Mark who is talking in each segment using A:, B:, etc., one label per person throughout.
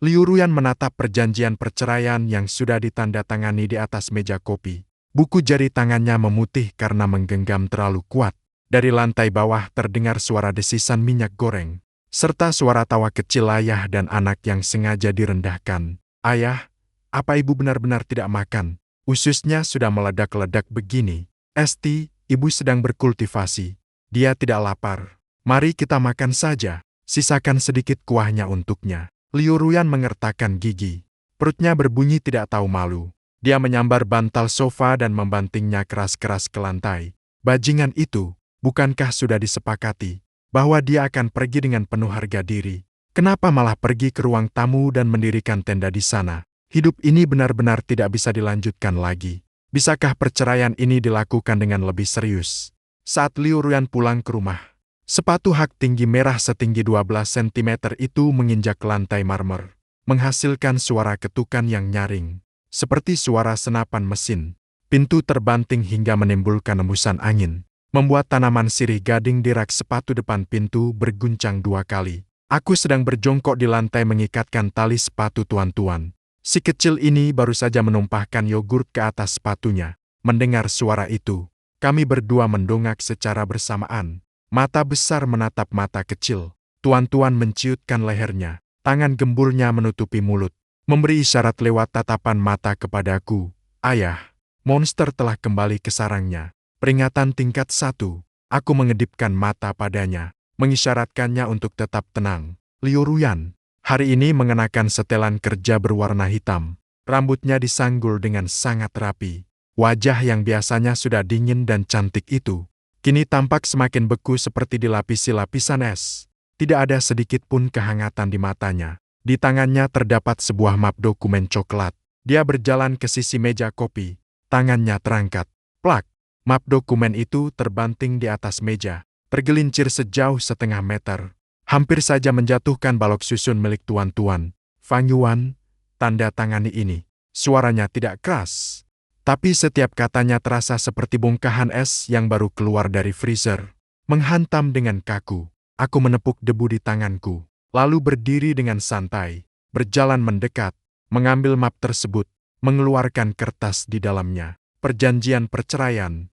A: Liu Ruyan menatap perjanjian perceraian yang sudah ditandatangani di atas meja kopi. Buku jari tangannya memutih karena menggenggam terlalu kuat. Dari lantai bawah terdengar suara desisan minyak goreng, serta suara tawa kecil ayah dan anak yang sengaja direndahkan. "Ayah, apa ibu benar-benar tidak makan? Ususnya sudah meledak-ledak begini." "Esti, ibu sedang berkultivasi. Dia tidak lapar. Mari kita makan saja. Sisakan sedikit kuahnya untuknya." Liu Ruyan mengertakkan gigi. Perutnya berbunyi tidak tahu malu. Dia menyambar bantal sofa dan membantingnya keras-keras ke lantai. Bajingan itu, bukankah sudah disepakati bahwa dia akan pergi dengan penuh harga diri? Kenapa malah pergi ke ruang tamu dan mendirikan tenda di sana? Hidup ini benar-benar tidak bisa dilanjutkan lagi. Bisakah perceraian ini dilakukan dengan lebih serius? Saat Liu Ruyan pulang ke rumah, sepatu hak tinggi merah setinggi 12 cm itu menginjak lantai marmer, menghasilkan suara ketukan yang nyaring, seperti suara senapan mesin. Pintu terbanting hingga menimbulkan embusan angin, membuat tanaman sirih gading di rak sepatu depan pintu berguncang 2 kali. Aku sedang berjongkok di lantai mengikatkan tali sepatu tuan-tuan. Si kecil ini baru saja menumpahkan yogurt ke atas sepatunya. Mendengar suara itu, kami berdua mendongak secara bersamaan. Mata besar menatap mata kecil. Tuan-tuan menciutkan lehernya. Tangan gembulnya menutupi mulut, memberi isyarat lewat tatapan mata kepadaku. "Ayah, monster telah kembali ke sarangnya." Peringatan tingkat 1. Aku mengedipkan mata padanya, mengisyaratkannya untuk tetap tenang. Liu Ruyan, hari ini mengenakan setelan kerja berwarna hitam. Rambutnya disanggul dengan sangat rapi. Wajah yang biasanya sudah dingin dan cantik itu, kini tampak semakin beku seperti dilapisi lapisan es. Tidak ada sedikit pun kehangatan di matanya. Di tangannya terdapat sebuah map dokumen coklat. Dia berjalan ke sisi meja kopi. Tangannya terangkat. Plak! Map dokumen itu terbanting di atas meja, tergelincir sejauh setengah meter. Hampir saja menjatuhkan balok susun milik tuan-tuan. "Fang Yuan, tanda tangani ini." Suaranya tidak keras, tapi setiap katanya terasa seperti bongkahan es yang baru keluar dari freezer. Menghantam dengan kaku. Aku menepuk debu di tanganku, lalu berdiri dengan santai, berjalan mendekat, mengambil map tersebut, mengeluarkan kertas di dalamnya. Perjanjian perceraian.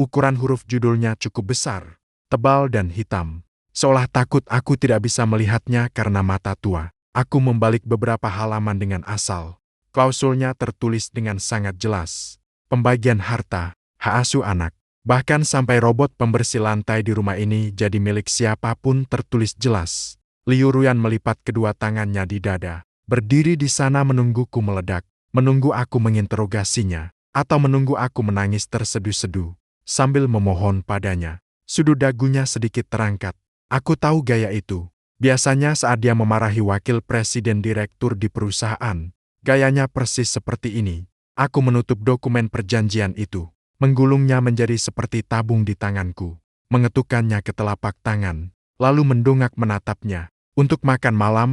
A: Ukuran huruf judulnya cukup besar, tebal dan hitam. Seolah takut aku tidak bisa melihatnya karena mata tua. Aku membalik beberapa halaman dengan asal. Klausulnya tertulis dengan sangat jelas. Pembagian harta, hak asuh anak, bahkan sampai robot pembersih lantai di rumah ini jadi milik siapapun tertulis jelas. Liu Ruyan melipat kedua tangannya di dada, berdiri di sana menungguku meledak, menunggu aku menginterogasinya, atau menunggu aku menangis terseduh-seduh, sambil memohon padanya. Sudut dagunya sedikit terangkat. Aku tahu gaya itu. Biasanya saat dia memarahi wakil presiden direktur di perusahaan, gayanya persis seperti ini. Aku menutup dokumen perjanjian itu, menggulungnya menjadi seperti tabung di tanganku, mengetukkannya ke telapak tangan, lalu mendongak menatapnya. "Untuk makan malam,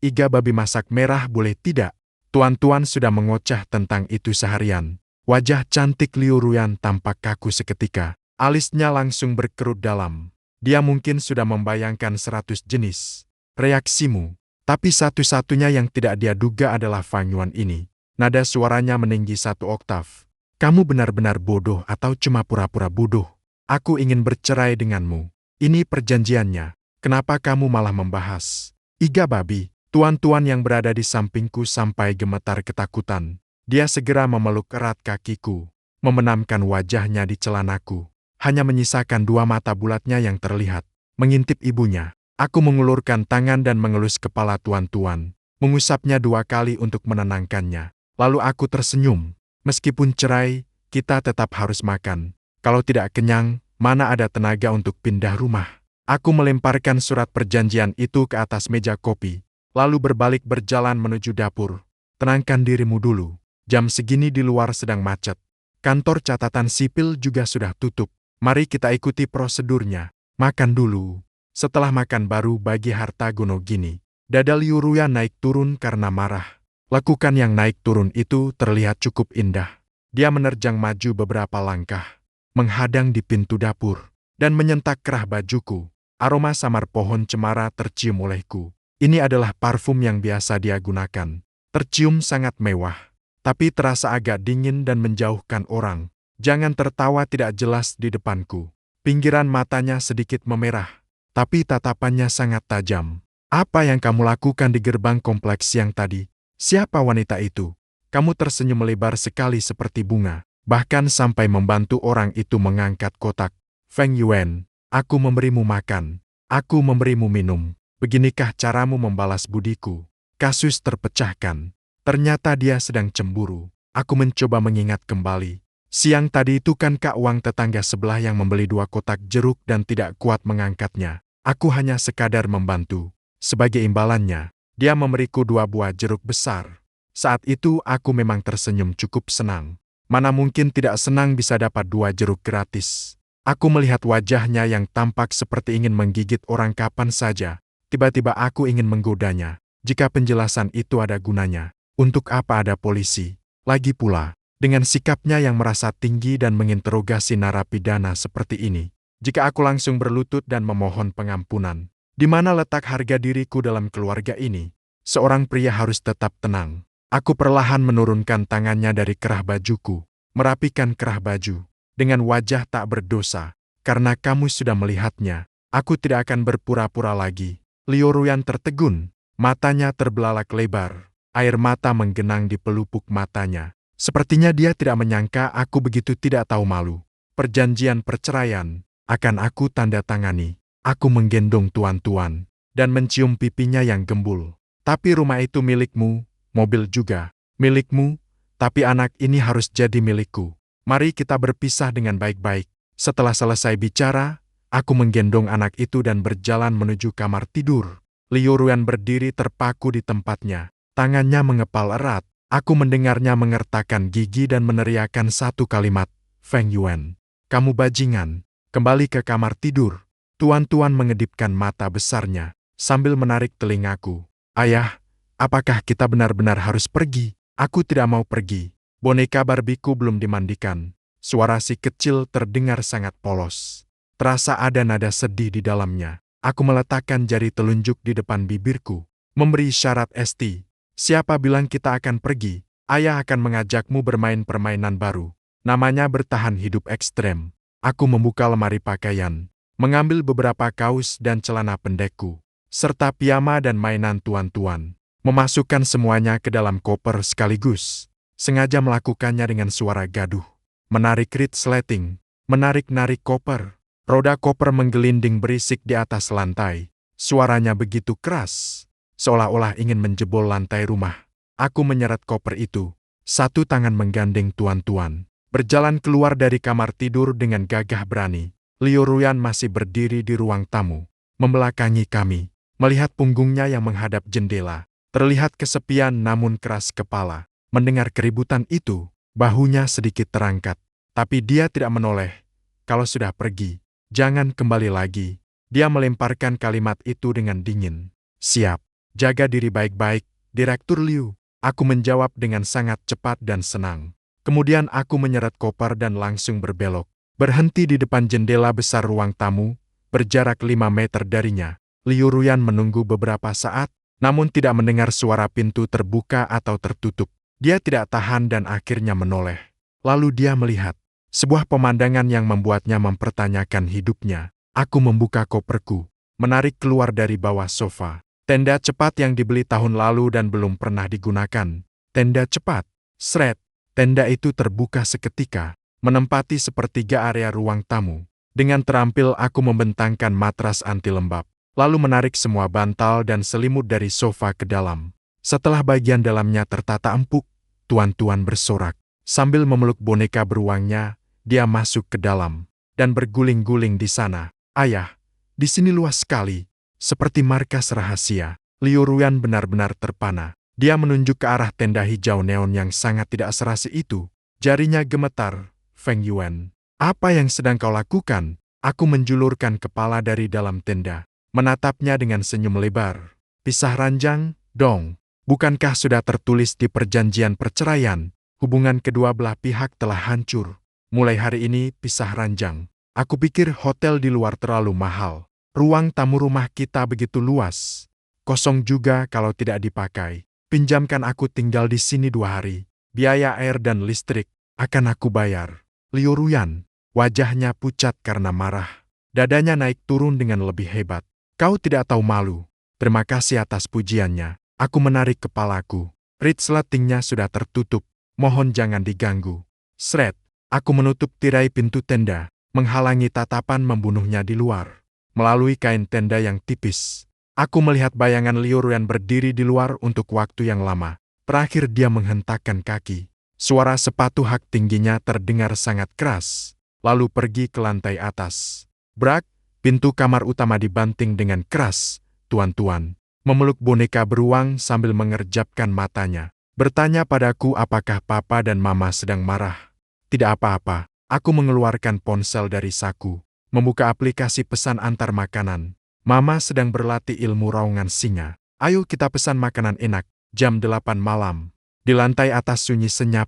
A: iga babi masak merah boleh tidak?" Tuan-tuan sudah mengoceh tentang itu seharian. Wajah cantik Liu Ruyan tampak kaku seketika. Alisnya langsung berkerut dalam. Dia mungkin sudah membayangkan 100 jenis reaksimu, tapi satu-satunya yang tidak dia duga adalah Fang Yuan ini. Nada suaranya meninggi 1 oktav. "Kamu benar-benar bodoh atau cuma pura-pura bodoh? Aku ingin bercerai denganmu. Ini perjanjiannya. Kenapa kamu malah membahas iga babi?" Tuan-tuan yang berada di sampingku sampai gemetar ketakutan. Dia segera memeluk erat kakiku, membenamkan wajahnya di celanaku. Hanya menyisakan 2 mata bulatnya yang terlihat, mengintip ibunya. Aku mengulurkan tangan dan mengelus kepala tuan-tuan, mengusapnya 2 kali untuk menenangkannya. Lalu aku tersenyum. Meskipun cerai, kita tetap harus makan. Kalau tidak kenyang, mana ada tenaga untuk pindah rumah. Aku melemparkan surat perjanjian itu ke atas meja kopi, lalu berbalik berjalan menuju dapur. "Tenangkan dirimu dulu. Jam segini di luar sedang macet. Kantor catatan sipil juga sudah tutup. Mari kita ikuti prosedurnya. Makan dulu. Setelah makan baru bagi harta gono gini." Dada Liu Ruyan naik turun karena marah. Lekukan yang naik turun itu terlihat cukup indah. Dia menerjang maju beberapa langkah, menghadang di pintu dapur, dan menyentak kerah bajuku. Aroma samar pohon cemara tercium olehku. Ini adalah parfum yang biasa dia gunakan. Tercium sangat mewah, tapi terasa agak dingin dan menjauhkan orang. Jangan tertawa tidak jelas di depanku. Pinggiran matanya sedikit memerah, tapi tatapannya sangat tajam. Apa yang kamu lakukan di gerbang kompleks siang tadi? Siapa wanita itu? Kamu tersenyum lebar sekali seperti bunga, bahkan sampai membantu orang itu mengangkat kotak. Feng Yuan, aku memberimu makan, aku memberimu minum. Beginikah caramu membalas budiku? Kasus terpecahkan. Ternyata dia sedang cemburu. Aku mencoba mengingat kembali. Siang tadi itu kan Kak Wang tetangga sebelah yang membeli 2 kotak jeruk dan tidak kuat mengangkatnya. Aku hanya sekadar membantu. Sebagai imbalannya, dia memberiku 2 buah jeruk besar. Saat itu aku memang tersenyum cukup senang. Mana mungkin tidak senang bisa dapat 2 jeruk gratis. Aku melihat wajahnya yang tampak seperti ingin menggigit orang kapan saja. Tiba-tiba aku ingin menggodanya. Jika penjelasan itu ada gunanya, untuk apa ada polisi? Lagi pula, dengan sikapnya yang merasa tinggi dan menginterogasi narapidana seperti ini, jika aku langsung berlutut dan memohon pengampunan, di mana letak harga diriku dalam keluarga ini? Seorang pria harus tetap tenang. Aku perlahan menurunkan tangannya dari kerah bajuku, merapikan kerah baju, dengan wajah tak berdosa. Karena kamu sudah melihatnya, aku tidak akan berpura-pura lagi. Liu Ruyan tertegun, matanya terbelalak lebar, air mata menggenang di pelupuk matanya. Sepertinya dia tidak menyangka aku begitu tidak tahu malu. Perjanjian perceraian akan aku tanda tangani. Aku menggendong tuan-tuan dan mencium pipinya yang gembul. Tapi rumah itu milikmu, mobil juga milikmu, tapi anak ini harus jadi milikku. Mari kita berpisah dengan baik-baik. Setelah selesai bicara, aku menggendong anak itu dan berjalan menuju kamar tidur. Liu Ruyan berdiri terpaku di tempatnya. Tangannya mengepal erat. Aku mendengarnya mengertakkan gigi dan meneriakkan satu kalimat, Feng Yuan, kamu bajingan. Kembali ke kamar tidur. Tuan-tuan mengedipkan mata besarnya, sambil menarik telingaku. Ayah, apakah kita benar-benar harus pergi? Aku tidak mau pergi. Boneka Barbiku belum dimandikan. Suara si kecil terdengar sangat polos. Terasa ada nada sedih di dalamnya. Aku meletakkan jari telunjuk di depan bibirku, memberi isyarat Esti. Siapa bilang kita akan pergi? Ayah akan mengajakmu bermain permainan baru. Namanya bertahan hidup ekstrem. Aku membuka lemari pakaian, mengambil beberapa kaos dan celana pendekku, serta piyama dan mainan tuan-tuan. Memasukkan semuanya ke dalam koper sekaligus. Sengaja melakukannya dengan suara gaduh. Menarik resleting, menarik-narik koper. Roda koper menggelinding berisik di atas lantai. Suaranya begitu keras, seolah-olah ingin menjebol lantai rumah. Aku menyeret koper itu, satu tangan menggandeng tuan-tuan. Berjalan keluar dari kamar tidur dengan gagah berani. Liu Ruyan masih berdiri di ruang tamu, membelakangi kami. Melihat punggungnya yang menghadap jendela, terlihat kesepian namun keras kepala. Mendengar keributan itu, bahunya sedikit terangkat. Tapi dia tidak menoleh. Kalau sudah pergi, jangan kembali lagi. Dia melemparkan kalimat itu dengan dingin. Siap. Jaga diri baik-baik, Direktur Liu. Aku menjawab dengan sangat cepat dan senang. Kemudian aku menyeret koper dan langsung berbelok. Berhenti di depan jendela besar ruang tamu, berjarak 5 meter darinya. Liu Ruyan menunggu beberapa saat, namun tidak mendengar suara pintu terbuka atau tertutup. Dia tidak tahan dan akhirnya menoleh. Lalu dia melihat sebuah pemandangan yang membuatnya mempertanyakan hidupnya. Aku membuka koperku, menarik keluar dari bawah sofa. Tenda cepat yang dibeli tahun lalu dan belum pernah digunakan. Tenda cepat. Sret. Tenda itu terbuka seketika, menempati sepertiga area ruang tamu. Dengan terampil aku membentangkan matras anti lembab, lalu menarik semua bantal dan selimut dari sofa ke dalam. Setelah bagian dalamnya tertata empuk, tuan-tuan bersorak. Sambil memeluk boneka beruangnya, dia masuk ke dalam dan berguling-guling di sana. Ayah, di sini luas sekali, seperti markas rahasia. Liu Ruyan benar-benar terpana. Dia menunjuk ke arah tenda hijau neon yang sangat tidak serasi itu. Jarinya gemetar. Feng Yuan, apa yang sedang kau lakukan? Aku menjulurkan kepala dari dalam tenda, menatapnya dengan senyum lebar. Pisah ranjang, dong. Bukankah sudah tertulis di perjanjian perceraian? Hubungan kedua belah pihak telah hancur. Mulai hari ini pisah ranjang. Aku pikir hotel di luar terlalu mahal. Ruang tamu rumah kita begitu luas. Kosong juga kalau tidak dipakai. Pinjamkan aku tinggal di sini 2 hari. Biaya air dan listrik akan aku bayar. Liu Ruyan, wajahnya pucat karena marah. Dadanya naik turun dengan lebih hebat. Kau tidak tahu malu. Terima kasih atas pujiannya. Aku menarik kepalaku. Resletingnya sudah tertutup. Mohon jangan diganggu. Sret, aku menutup tirai pintu tenda, menghalangi tatapan membunuhnya di luar. Melalui kain tenda yang tipis, aku melihat bayangan Liu Ruyan berdiri di luar untuk waktu yang lama. Terakhir dia menghentakkan kaki. Suara sepatu hak tingginya terdengar sangat keras, lalu pergi ke lantai atas. Brak, pintu kamar utama dibanting dengan keras. Tuan-tuan memeluk boneka beruang sambil mengerjapkan matanya. Bertanya padaku apakah papa dan mama sedang marah. Tidak apa-apa, aku mengeluarkan ponsel dari saku, membuka aplikasi pesan antar makanan. Mama sedang berlatih ilmu raungan singa. Ayo kita pesan makanan enak, jam 8 malam. Di lantai atas sunyi senyap,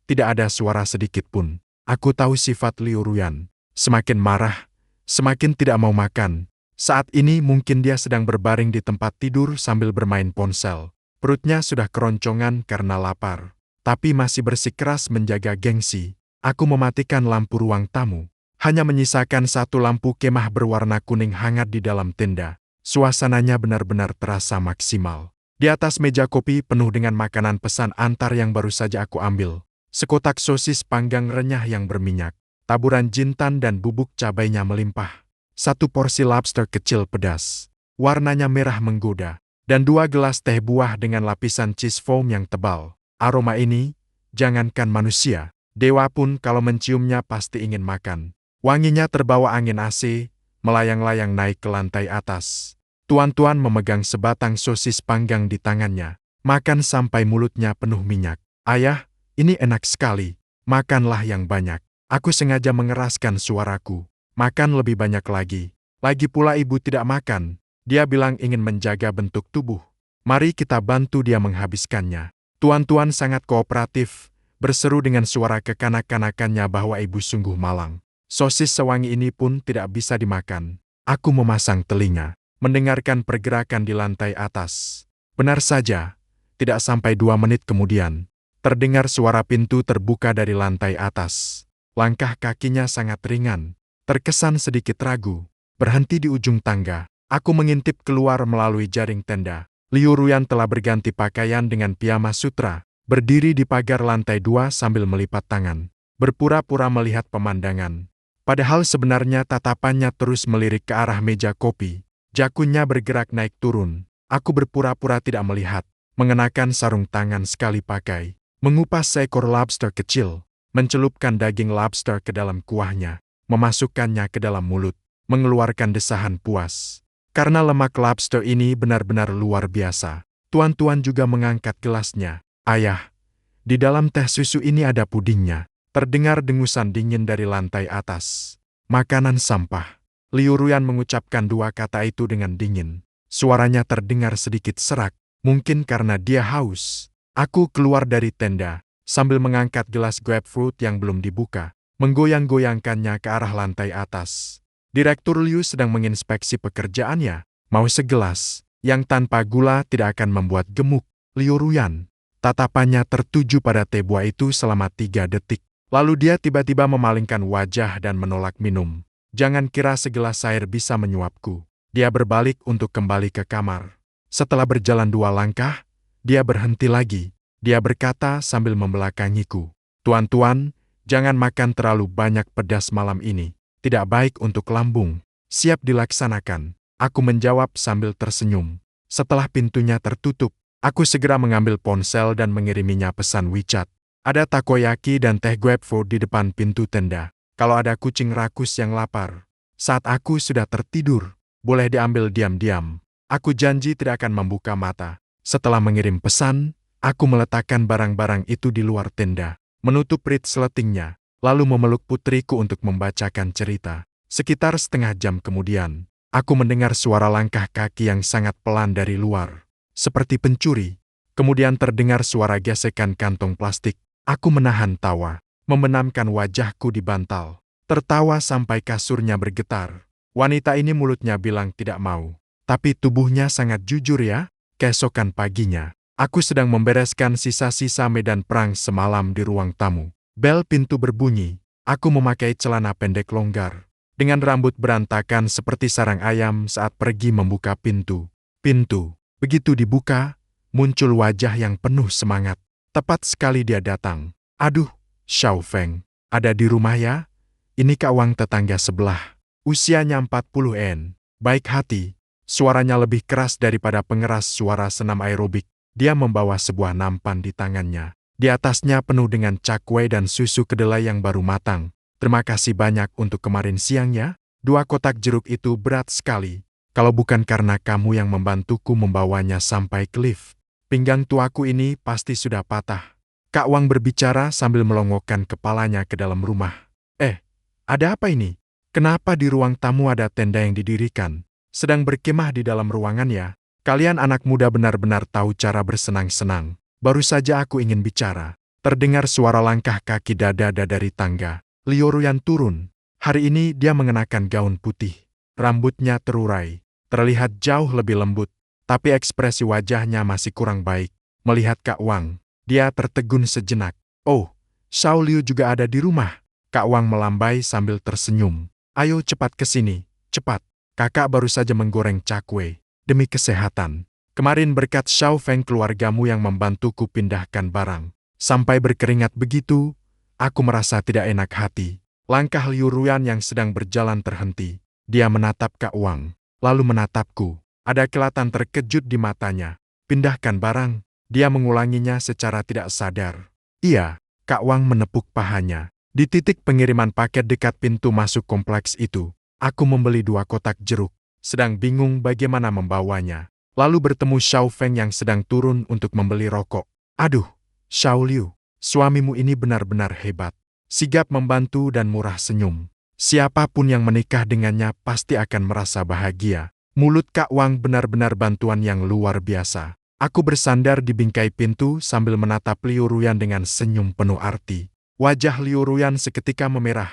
A: tidak ada suara sedikit pun. Aku tahu sifat Liu Ruyan. Semakin marah, semakin tidak mau makan. Saat ini mungkin dia sedang berbaring di tempat tidur sambil bermain ponsel. Perutnya sudah keroncongan karena lapar, tapi masih bersikeras menjaga gengsi. Aku mematikan lampu ruang tamu. Hanya menyisakan satu lampu kemah berwarna kuning hangat di dalam tenda. Suasananya benar-benar terasa maksimal. Di atas meja kopi penuh dengan makanan pesan antar yang baru saja aku ambil. Sekotak sosis panggang renyah yang berminyak. Taburan jintan dan bubuk cabainya melimpah. Satu porsi lobster kecil pedas. Warnanya merah menggoda. Dan 2 gelas teh buah dengan lapisan cheese foam yang tebal. Aroma ini, jangankan manusia, dewa pun kalau menciumnya pasti ingin makan. Wanginya terbawa angin AC, melayang-layang naik ke lantai atas. Tuan-tuan memegang sebatang sosis panggang di tangannya, makan sampai mulutnya penuh minyak. Ayah, ini enak sekali, makanlah yang banyak. Aku sengaja mengeraskan suaraku, makan lebih banyak lagi. Lagi pula ibu tidak makan. Dia bilang ingin menjaga bentuk tubuh. Mari kita bantu dia menghabiskannya. Tuan-tuan sangat kooperatif, berseru dengan suara kekanak-kanakannya bahwa ibu sungguh malang. Sosis sewangi ini pun tidak bisa dimakan. Aku memasang telinga, mendengarkan pergerakan di lantai atas. Benar saja, tidak sampai 2 menit kemudian, terdengar suara pintu terbuka dari lantai atas. Langkah kakinya sangat ringan, terkesan sedikit ragu, berhenti di ujung tangga. Aku mengintip keluar melalui jaring tenda. Liu Ruyan telah berganti pakaian dengan piyama sutra, berdiri di pagar lantai 2 sambil melipat tangan, berpura-pura melihat pemandangan. Padahal sebenarnya tatapannya terus melirik ke arah meja kopi. Jakunnya bergerak naik turun. Aku berpura-pura tidak melihat, mengenakan sarung tangan sekali pakai, mengupas seekor lobster kecil, mencelupkan daging lobster ke dalam kuahnya, memasukkannya ke dalam mulut, mengeluarkan desahan puas. Karena lemak lobster ini benar-benar luar biasa. Tuan-tuan juga mengangkat gelasnya. Ayah, di dalam teh susu ini ada pudingnya. Terdengar dengusan dingin dari lantai atas. Makanan sampah. Liu Ruyan mengucapkan 2 kata itu dengan dingin. Suaranya terdengar sedikit serak, mungkin karena dia haus. Aku keluar dari tenda, sambil mengangkat gelas grapefruit yang belum dibuka, menggoyang-goyangkannya ke arah lantai atas. Direktur Liu sedang menginspeksi pekerjaannya. Mau segelas, yang tanpa gula tidak akan membuat gemuk. Liu Ruyan, tatapannya tertuju pada teh buah itu selama 3 detik. Lalu dia tiba-tiba memalingkan wajah dan menolak minum. Jangan kira segelas air bisa menyuapku. Dia berbalik untuk kembali ke kamar. Setelah berjalan 2 langkah, dia berhenti lagi. Dia berkata sambil membelakangiku. Tuan-tuan, jangan makan terlalu banyak pedas malam ini. Tidak baik untuk lambung. Siap dilaksanakan. Aku menjawab sambil tersenyum. Setelah pintunya tertutup, aku segera mengambil ponsel dan mengiriminya pesan WeChat. Ada takoyaki dan teh grapefruit di depan pintu tenda. Kalau ada kucing rakus yang lapar, saat aku sudah tertidur, boleh diambil diam-diam. Aku janji tidak akan membuka mata. Setelah mengirim pesan, aku meletakkan barang-barang itu di luar tenda, menutup resletingnya, lalu memeluk putriku untuk membacakan cerita. Sekitar setengah jam kemudian, aku mendengar suara langkah kaki yang sangat pelan dari luar, seperti pencuri. Kemudian terdengar suara gesekan kantong plastik. Aku menahan tawa, membenamkan wajahku di bantal, tertawa sampai kasurnya bergetar. Wanita ini mulutnya bilang tidak mau, Tapi tubuhnya sangat jujur ya. Keesokan paginya, aku sedang membereskan sisa-sisa medan perang semalam di ruang tamu. Bel pintu berbunyi. Aku memakai celana pendek longgar, dengan rambut berantakan seperti sarang ayam saat pergi membuka pintu. Pintu, begitu dibuka, muncul wajah yang penuh semangat. Tepat sekali dia datang. Aduh, Xiao Feng, ada di rumah ya? Ini Kak Wang tetangga sebelah. Usianya 40-an. Baik hati. Suaranya lebih keras daripada pengeras suara senam aerobik. Dia membawa sebuah nampan di tangannya. Di atasnya penuh dengan cakwe dan susu kedelai yang baru matang. Terima kasih banyak untuk kemarin siang ya. 2 kotak jeruk itu berat sekali. Kalau bukan karena kamu yang membantuku membawanya sampai ke lift, pinggang tuaku ini pasti sudah patah. Kak Wang berbicara sambil melongokkan kepalanya ke dalam rumah. Ada apa ini? Kenapa di ruang tamu ada tenda yang didirikan? Sedang berkemah di dalam ruangan ya? Kalian anak muda benar-benar tahu cara bersenang-senang. Baru saja aku ingin bicara. Terdengar suara langkah kaki dada-dada dari tangga. Liu Ruyan turun. Hari ini dia mengenakan gaun putih. Rambutnya terurai. Terlihat jauh lebih lembut. Tapi ekspresi wajahnya masih kurang baik. Melihat Kak Wang, dia tertegun sejenak. Oh, Xiao Liu juga ada di rumah. Kak Wang melambai sambil tersenyum. Ayo cepat ke sini, cepat. Kakak baru saja menggoreng cakwe. Demi kesehatan. Kemarin berkat Xiao Feng keluargamu yang membantuku pindahkan barang. Sampai berkeringat begitu, aku merasa tidak enak hati. Langkah Liu Ruyan yang sedang berjalan terhenti. Dia menatap Kak Wang, lalu menatapku. Ada kelihatan terkejut di matanya. Pindahkan barang, dia mengulanginya secara tidak sadar. Iya, Kak Wang menepuk pahanya. Di titik pengiriman paket dekat pintu masuk kompleks itu, aku membeli 2 kotak jeruk, sedang bingung bagaimana membawanya. Lalu bertemu Xiao Feng yang sedang turun untuk membeli rokok. Aduh, Xiao Liu, suamimu ini benar-benar hebat. Sigap membantu dan murah senyum. Siapapun yang menikah dengannya pasti akan merasa bahagia. Mulut Kak Wang benar-benar bantuan yang luar biasa. Aku bersandar di bingkai pintu sambil menatap Liu Ruyan dengan senyum penuh arti. Wajah Liu Ruyan seketika memerah.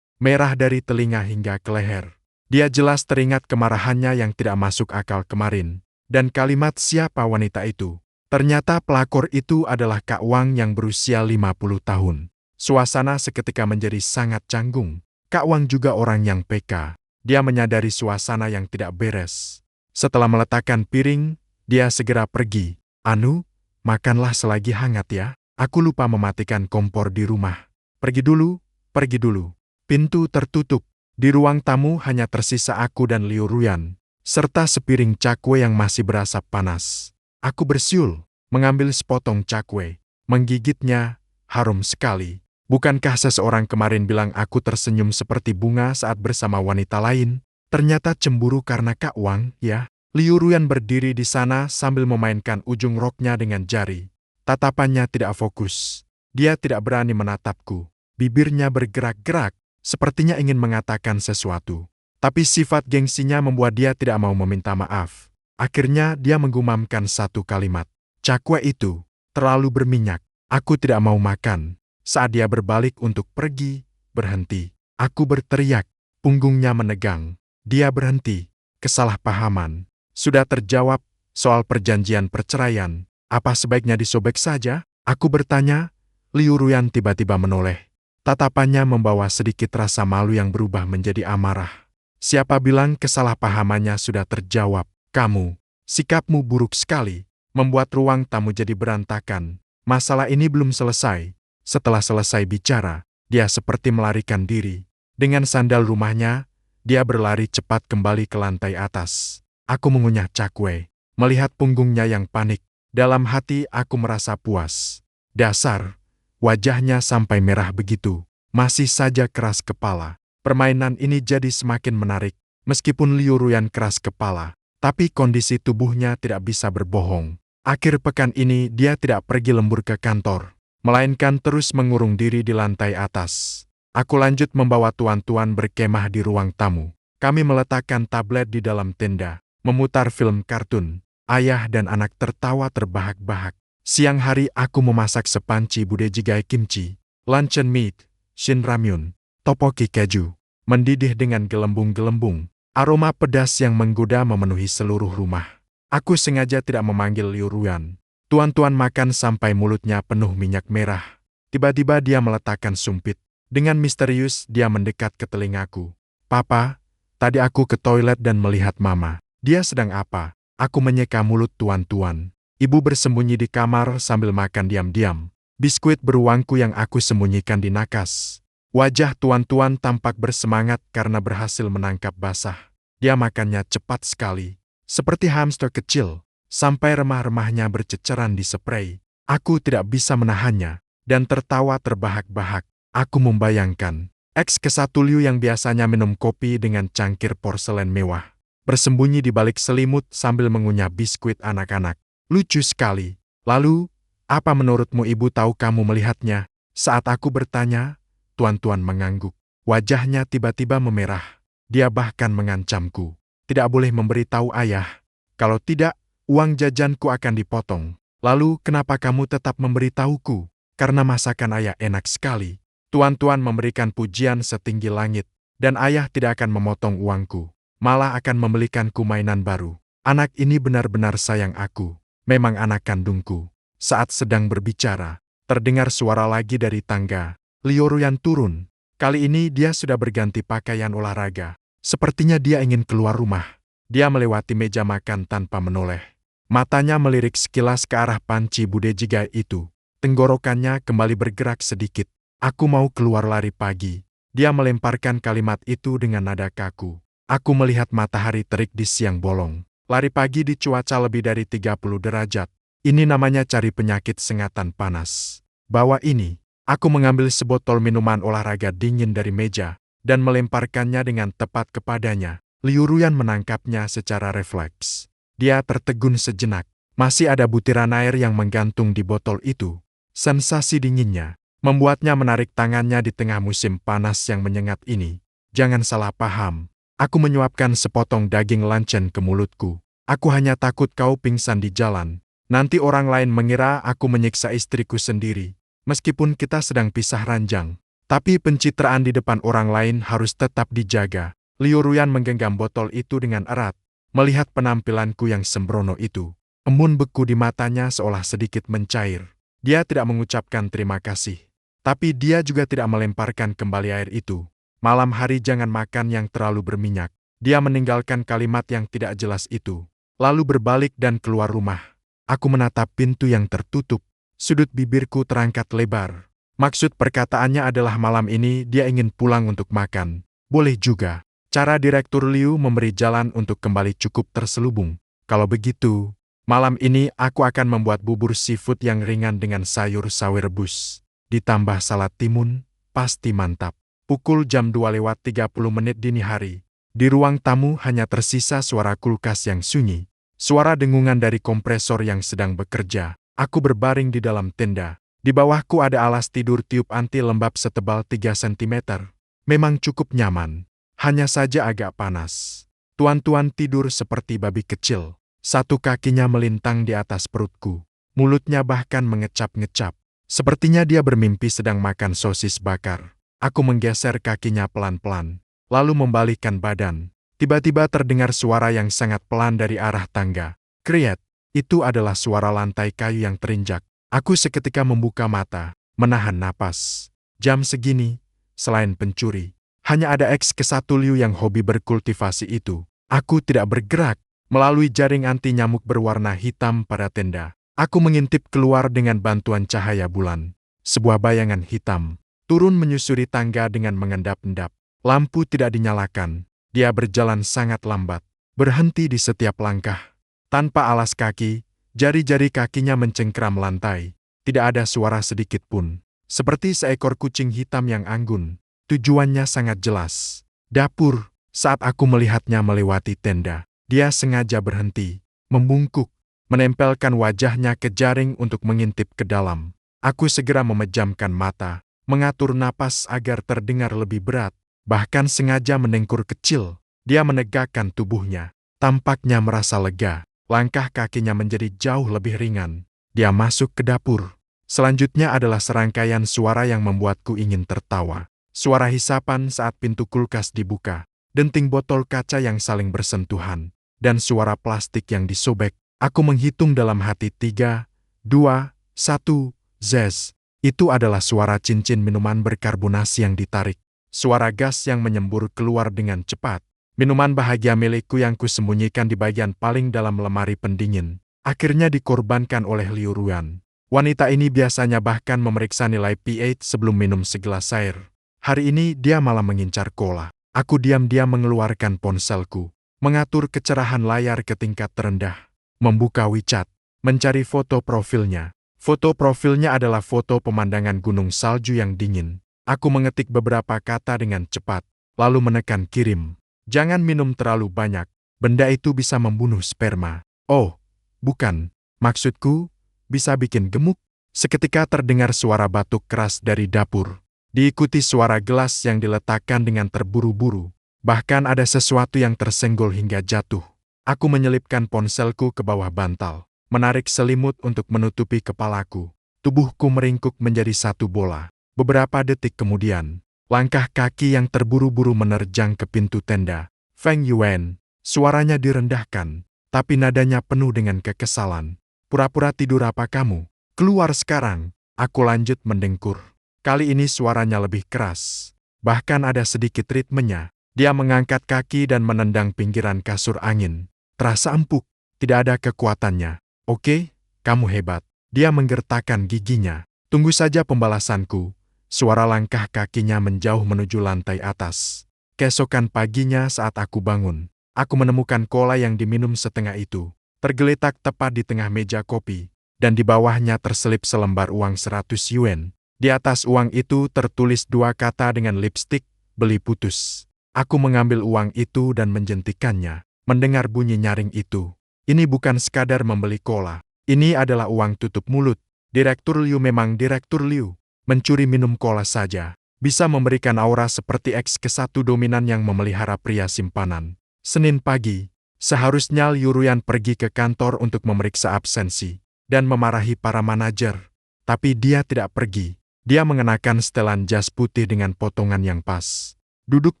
A: Merah dari telinga hingga ke leher. Dia jelas teringat kemarahannya yang tidak masuk akal kemarin. Dan kalimat siapa wanita itu. Ternyata pelakor itu adalah Kak Wang yang berusia 50 tahun. Suasana seketika menjadi sangat canggung. Kak Wang juga orang yang peka. Dia menyadari suasana yang tidak beres. Setelah meletakkan piring, dia segera pergi. Anu, makanlah selagi hangat ya. Aku lupa mematikan kompor di rumah. Pergi dulu, pergi dulu. Pintu tertutup. Di ruang tamu hanya tersisa aku dan Liu Ruyan, serta sepiring cakwe yang masih berasap panas. Aku bersiul, mengambil sepotong cakwe, menggigitnya, harum sekali. Bukankah seseorang kemarin bilang aku tersenyum seperti bunga saat bersama wanita lain? Ternyata cemburu karena Kak Wang, ya. Liu Ruyan berdiri di sana sambil memainkan ujung roknya dengan jari. Tatapannya tidak fokus. Dia tidak berani menatapku. Bibirnya bergerak-gerak, sepertinya ingin mengatakan sesuatu. Tapi sifat gengsinya membuat dia tidak mau meminta maaf. Akhirnya dia menggumamkan satu kalimat. Cakwe itu terlalu berminyak. Aku tidak mau makan. Saat dia berbalik untuk pergi, berhenti. Aku berteriak. Punggungnya menegang. Dia berhenti. Kesalahpahaman. Sudah terjawab soal perjanjian perceraian. Apa sebaiknya disobek saja? Aku bertanya. Liu Ruyan tiba-tiba menoleh. Tatapannya membawa sedikit rasa malu yang berubah menjadi amarah. Siapa bilang kesalahpahamannya sudah terjawab? Kamu. Sikapmu buruk sekali. Membuat ruang tamu jadi berantakan. Masalah ini belum selesai. Setelah selesai bicara, dia seperti melarikan diri. Dengan sandal rumahnya, dia berlari cepat kembali ke lantai atas. Aku mengunyah cakwe. Melihat punggungnya yang panik. Dalam hati aku merasa puas. Dasar. Wajahnya sampai merah begitu. Masih saja keras kepala. Permainan ini jadi semakin menarik. Meskipun Liu Ruyan keras kepala, tapi kondisi tubuhnya tidak bisa berbohong. Akhir pekan ini dia tidak pergi lembur ke kantor, melainkan terus mengurung diri di lantai atas. Aku lanjut membawa tuan-tuan berkemah di ruang tamu. Kami meletakkan tablet di dalam tenda, memutar film kartun. Ayah dan anak tertawa terbahak-bahak. Siang hari aku memasak sepanci bude jigai kimchi, luncheon meat, shin ramyun, topoki keju, mendidih dengan gelembung-gelembung. Aroma pedas yang menggoda memenuhi seluruh rumah. Aku sengaja tidak memanggil Liu Ruyan. Tuan-tuan makan sampai mulutnya penuh minyak merah. Tiba-tiba dia meletakkan sumpit. Dengan misterius dia mendekat ke telingaku. Papa, tadi aku ke toilet dan melihat Mama. Dia sedang apa? Aku menyeka mulut tuan-tuan. Ibu bersembunyi di kamar sambil makan diam-diam. Biskuit beruangku yang aku sembunyikan di nakas. Wajah tuan-tuan tampak bersemangat karena berhasil menangkap basah. Dia makannya cepat sekali. Seperti hamster kecil. Sampai remah-remahnya berceceran di spray. Aku tidak bisa menahannya. Dan tertawa terbahak-bahak. Aku membayangkan X-1 Liu yang biasanya minum kopi dengan cangkir porselen mewah. Bersembunyi di balik selimut sambil mengunyah biskuit anak-anak. Lucu sekali. Lalu, apa menurutmu ibu tahu kamu melihatnya? Saat aku bertanya, tuan-tuan mengangguk. Wajahnya tiba-tiba memerah. Dia bahkan mengancamku. Tidak boleh memberitahu ayah. Kalau tidak, uang jajanku akan dipotong. Lalu, kenapa kamu tetap memberitahuku? Karena masakan ayah enak sekali. Tuan-tuan memberikan pujian setinggi langit. Dan ayah tidak akan memotong uangku. Malah akan membelikanku mainan baru. Anak ini benar-benar sayang aku. Memang anak kandungku. Saat sedang berbicara, terdengar suara lagi dari tangga. Liu Ruyan turun. Kali ini dia sudah berganti pakaian olahraga. Sepertinya dia ingin keluar rumah. Dia melewati meja makan tanpa menoleh. Matanya melirik sekilas ke arah panci Bude Jigai itu. Tenggorokannya kembali bergerak sedikit. Aku mau keluar lari pagi. Dia melemparkan kalimat itu dengan nada kaku. Aku melihat matahari terik di siang bolong. Lari pagi di cuaca lebih dari 30 derajat. Ini namanya cari penyakit sengatan panas. Bawa ini. Aku mengambil sebotol minuman olahraga dingin dari meja dan melemparkannya dengan tepat kepadanya. Liu Ruyan menangkapnya secara refleks. Dia tertegun sejenak. Masih ada butiran air yang menggantung di botol itu. Sensasi dinginnya membuatnya menarik tangannya di tengah musim panas yang menyengat ini. Jangan salah paham. Aku menyuapkan sepotong daging lancen ke mulutku. Aku hanya takut kau pingsan di jalan. Nanti orang lain mengira aku menyiksa istriku sendiri. Meskipun kita sedang pisah ranjang. Tapi pencitraan di depan orang lain harus tetap dijaga. Liu Ruyan menggenggam botol itu dengan erat. Melihat penampilanku yang sembrono itu. Embun beku di matanya seolah sedikit mencair. Dia tidak mengucapkan terima kasih. Tapi dia juga tidak melemparkan kembali air itu. Malam hari jangan makan yang terlalu berminyak. Dia meninggalkan kalimat yang tidak jelas itu. Lalu berbalik dan keluar rumah. Aku menatap pintu yang tertutup. Sudut bibirku terangkat lebar. Maksud perkataannya adalah malam ini dia ingin pulang untuk makan. Boleh juga. Cara Direktur Liu memberi jalan untuk kembali cukup terselubung. Kalau begitu, malam ini aku akan membuat bubur seafood yang ringan dengan sayur sawi rebus. Ditambah salad timun, pasti mantap. Pukul jam 2:30 dini hari. Di ruang tamu hanya tersisa suara kulkas yang sunyi. Suara dengungan dari kompresor yang sedang bekerja. Aku berbaring di dalam tenda. Di bawahku ada alas tidur tiup anti lembab setebal 3 cm. Memang cukup nyaman. Hanya saja agak panas. Tuan-tuan tidur seperti babi kecil. Satu kakinya melintang di atas perutku. Mulutnya bahkan mengecap-ngecap. Sepertinya dia bermimpi sedang makan sosis bakar. Aku menggeser kakinya pelan-pelan, lalu membalikkan badan. Tiba-tiba terdengar suara yang sangat pelan dari arah tangga. Kriet, itu adalah suara lantai kayu yang terinjak. Aku seketika membuka mata, menahan napas. Jam segini, selain pencuri, hanya ada X-1 Liu yang hobi berkultivasi itu. Aku tidak bergerak. Melalui jaring anti nyamuk berwarna hitam pada tenda, aku mengintip keluar dengan bantuan cahaya bulan. Sebuah bayangan hitam turun menyusuri tangga dengan mengendap-endap. Lampu tidak dinyalakan. Dia berjalan sangat lambat, berhenti di setiap langkah. Tanpa alas kaki, jari-jari kakinya mencengkram lantai. Tidak ada suara sedikit pun. Seperti seekor kucing hitam yang anggun. Tujuannya sangat jelas. Dapur. Saat aku melihatnya melewati tenda, dia sengaja berhenti, membungkuk, menempelkan wajahnya ke jaring untuk mengintip ke dalam. Aku segera memejamkan mata, mengatur napas agar terdengar lebih berat, bahkan sengaja mendengkur kecil. Dia menegakkan tubuhnya, tampaknya merasa lega. Langkah kakinya menjadi jauh lebih ringan. Dia masuk ke dapur. Selanjutnya adalah serangkaian suara yang membuatku ingin tertawa. Suara hisapan saat pintu kulkas dibuka. denting botol kaca yang saling bersentuhan, dan suara plastik yang disobek. Aku menghitung dalam hati 3, 2, 1, zez. Itu adalah suara cincin minuman berkarbonasi yang ditarik. Suara gas yang menyembur keluar dengan cepat. Minuman bahagia milikku yang kusembunyikan di bagian paling dalam lemari pendingin, akhirnya dikorbankan oleh Liu Ruan. Wanita ini biasanya bahkan memeriksa nilai pH sebelum minum segelas air. Hari ini dia malah mengincar cola. Aku diam-diam mengeluarkan ponselku, mengatur kecerahan layar ke tingkat terendah, membuka WeChat, mencari foto profilnya. Foto profilnya adalah foto pemandangan gunung salju yang dingin. Aku mengetik beberapa kata dengan cepat, lalu menekan kirim. Jangan minum terlalu banyak, benda itu bisa membunuh sperma. Oh, bukan, maksudku, bisa bikin gemuk. Seketika terdengar suara batuk keras dari dapur, diikuti suara gelas yang diletakkan dengan terburu-buru. Bahkan ada sesuatu yang tersenggol hingga jatuh. Aku menyelipkan ponselku ke bawah bantal, menarik selimut untuk menutupi kepalaku. Tubuhku meringkuk menjadi satu bola. Beberapa detik kemudian, langkah kaki yang terburu-buru menerjang ke pintu tenda. Feng Yuan, suaranya direndahkan, tapi nadanya penuh dengan kekesalan. Pura-pura tidur apa kamu? Keluar sekarang. Aku lanjut mendengkur. Kali ini suaranya lebih keras. Bahkan ada sedikit ritmenya. Dia mengangkat kaki dan menendang pinggiran kasur angin. Terasa empuk, tidak ada kekuatannya. Oke, kamu hebat. Dia menggertakkan giginya. Tunggu saja pembalasanku. Suara langkah kakinya menjauh menuju lantai atas. Keesokan paginya saat aku bangun, aku menemukan cola yang diminum setengah itu tergeletak tepat di tengah meja kopi, dan di bawahnya terselip selembar uang 100 yuan. Di atas uang itu tertulis 2 kata dengan lipstik, beli putus. Aku mengambil uang itu dan menjentikannya. Mendengar bunyi nyaring itu, ini bukan sekadar membeli cola. Ini adalah uang tutup mulut. Direktur Liu memang Direktur Liu. Mencuri minum cola saja bisa memberikan aura seperti X-1 dominan yang memelihara pria simpanan. Senin pagi, seharusnya Liu Ruyan pergi ke kantor untuk memeriksa absensi dan memarahi para manajer. Tapi dia tidak pergi. Dia mengenakan setelan jas putih dengan potongan yang pas. Duduk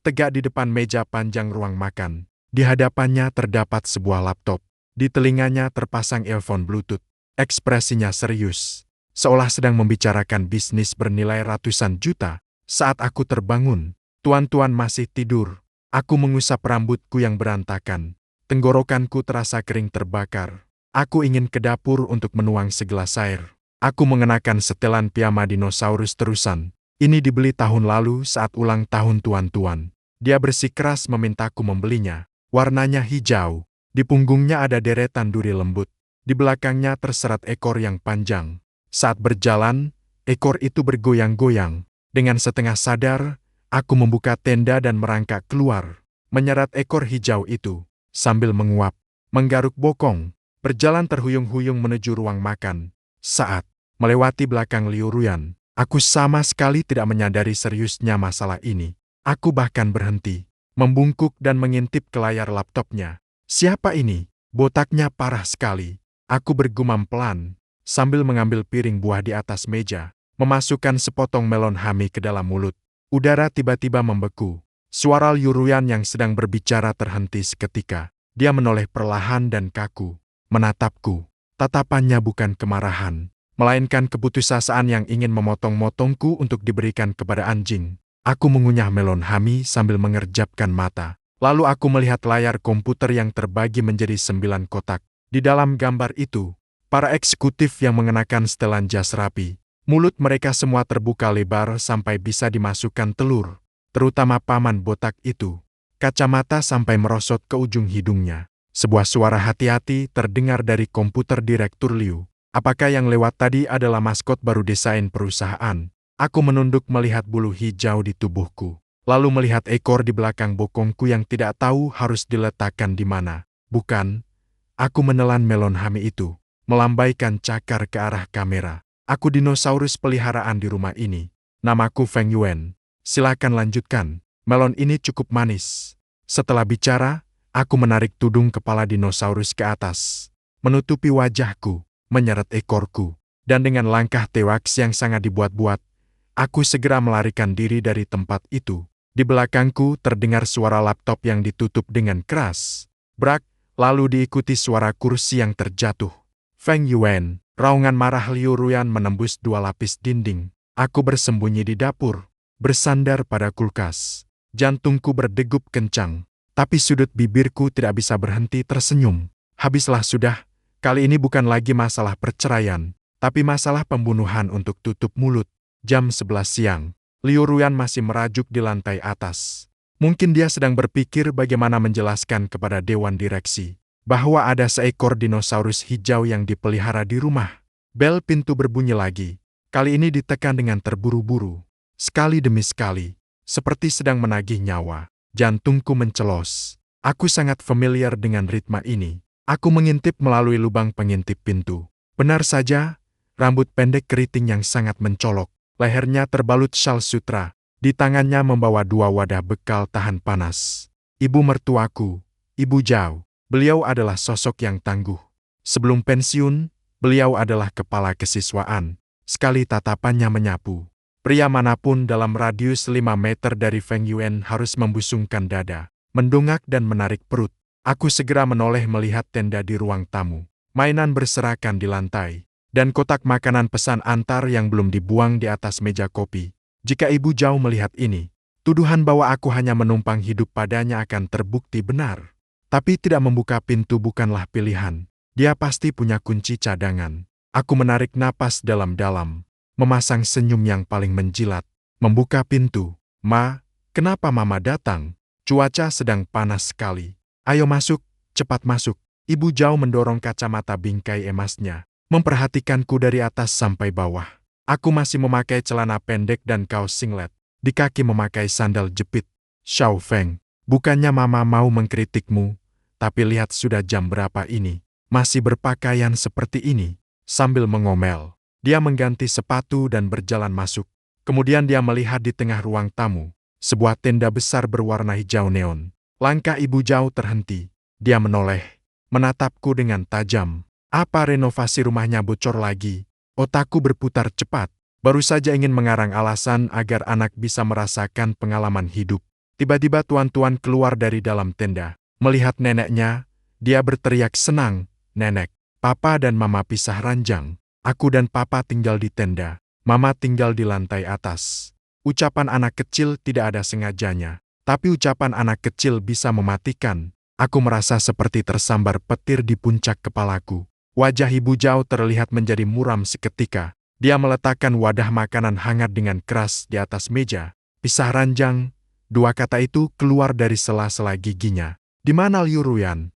A: tegak di depan meja panjang ruang makan. Di hadapannya terdapat sebuah laptop. Di telinganya terpasang earphone Bluetooth. Ekspresinya serius, seolah sedang membicarakan bisnis bernilai ratusan juta. Saat aku terbangun, tuan-tuan masih tidur. Aku mengusap rambutku yang berantakan. Tenggorokanku terasa kering terbakar. Aku ingin ke dapur untuk menuang segelas air. Aku mengenakan setelan piyama dinosaurus terusan. Ini dibeli tahun lalu saat ulang tahun tuan-tuan. Dia bersikeras memintaku membelinya. Warnanya hijau. Di punggungnya ada deretan duri lembut. Di belakangnya terserat ekor yang panjang. Saat berjalan, ekor itu bergoyang-goyang. Dengan setengah sadar, aku membuka tenda dan merangkak keluar. Menyeret ekor hijau itu, sambil menguap, menggaruk bokong, berjalan terhuyung-huyung menuju ruang makan. Saat melewati belakang Liu Ruyan, aku sama sekali tidak menyadari seriusnya masalah ini. Aku bahkan berhenti, membungkuk dan mengintip ke layar laptopnya. Siapa ini? Botaknya parah sekali. Aku bergumam pelan, sambil mengambil piring buah di atas meja, memasukkan sepotong melon hami ke dalam mulut. Udara tiba-tiba membeku. Suara Liu Ruyan yang sedang berbicara terhenti seketika. Dia menoleh perlahan dan kaku, menatapku. Tatapannya bukan kemarahan, melainkan keputusasaan yang ingin memotong-motongku untuk diberikan kepada anjing. Aku mengunyah melon hami sambil mengerjapkan mata. Lalu aku melihat layar komputer yang terbagi menjadi 9 kotak. Di dalam gambar itu, para eksekutif yang mengenakan setelan jas rapi. Mulut mereka semua terbuka lebar sampai bisa dimasukkan telur, terutama paman botak itu. Kacamata sampai merosot ke ujung hidungnya. Sebuah suara hati-hati terdengar dari komputer Direktur Liu. Apakah yang lewat tadi adalah maskot baru desain perusahaan? Aku menunduk melihat bulu hijau di tubuhku, lalu melihat ekor di belakang bokongku yang tidak tahu harus diletakkan di mana. Bukan, aku menelan melon hami itu, melambaikan cakar ke arah kamera. Aku dinosaurus peliharaan di rumah ini. Namaku Feng Yuan. Silakan lanjutkan. Melon ini cukup manis. Setelah bicara, aku menarik tudung kepala dinosaurus ke atas, menutupi wajahku, menyeret ekorku, dan dengan langkah tewaks yang sangat dibuat-buat, aku segera melarikan diri dari tempat itu. Di belakangku terdengar suara laptop yang ditutup dengan keras. Brak, lalu diikuti suara kursi yang terjatuh. Feng Yuan, raungan marah Liu Ruyan menembus 2 lapis dinding. Aku bersembunyi di dapur, bersandar pada kulkas. Jantungku berdegup kencang, tapi sudut bibirku tidak bisa berhenti tersenyum. Habislah sudah, kali ini bukan lagi masalah perceraian, tapi masalah pembunuhan untuk tutup mulut. Jam 11 siang. Liu Ruyan masih merajuk di lantai atas. Mungkin dia sedang berpikir bagaimana menjelaskan kepada dewan direksi bahwa ada seekor dinosaurus hijau yang dipelihara di rumah. Bel pintu berbunyi lagi. Kali ini ditekan dengan terburu-buru. Sekali demi sekali, seperti sedang menagih nyawa. Jantungku mencelos. Aku sangat familiar dengan ritme ini. Aku mengintip melalui lubang pengintip pintu. Benar saja, rambut pendek keriting yang sangat mencolok. Lehernya terbalut syal sutra, di tangannya membawa 2 wadah bekal tahan panas. Ibu mertuaku, Ibu Zhao, beliau adalah sosok yang tangguh. Sebelum pensiun, beliau adalah kepala kesiswaan. Sekali tatapannya menyapu. Pria manapun dalam radius 5 meter dari Feng Yuan harus membusungkan dada, mendongak dan menarik perut. Aku segera menoleh melihat tenda di ruang tamu. Mainan berserakan di lantai. Dan kotak makanan pesan antar yang belum dibuang di atas meja kopi. Jika Ibu Zhao melihat ini, tuduhan bahwa aku hanya menumpang hidup padanya akan terbukti benar. Tapi tidak membuka pintu bukanlah pilihan. Dia pasti punya kunci cadangan. Aku menarik napas dalam-dalam, memasang senyum yang paling menjilat, membuka pintu. Ma, kenapa Mama datang? Cuaca sedang panas sekali. Ayo masuk, cepat masuk. Ibu Zhao mendorong kacamata bingkai emasnya. Memperhatikanku dari atas sampai bawah. Aku masih memakai celana pendek dan kaos singlet. Di kaki memakai sandal jepit. Xiao Feng, bukannya Mama mau mengkritikmu, tapi lihat sudah jam berapa ini. Masih berpakaian seperti ini. Sambil mengomel, dia mengganti sepatu dan berjalan masuk. Kemudian dia melihat di tengah ruang tamu, sebuah tenda besar berwarna hijau neon. Langkah Ibu Zhao terhenti. Dia menoleh, menatapku dengan tajam. Apa renovasi rumahnya bocor lagi? Otakku berputar cepat. Baru saja ingin mengarang alasan agar anak bisa merasakan pengalaman hidup. Tiba-tiba tuan-tuan keluar dari dalam tenda. Melihat neneknya, dia berteriak senang. Nenek, Papa dan Mama pisah ranjang. Aku dan Papa tinggal di tenda. Mama tinggal di lantai atas. Ucapan anak kecil tidak ada sengajanya. Tapi ucapan anak kecil bisa mematikan. Aku merasa seperti tersambar petir di puncak kepalaku. Wajah Ibu Zhao terlihat menjadi muram seketika. Dia meletakkan wadah makanan hangat dengan keras di atas meja. Pisah ranjang, 2 kata itu keluar dari sela-sela giginya. Di mana Liu Ruyan?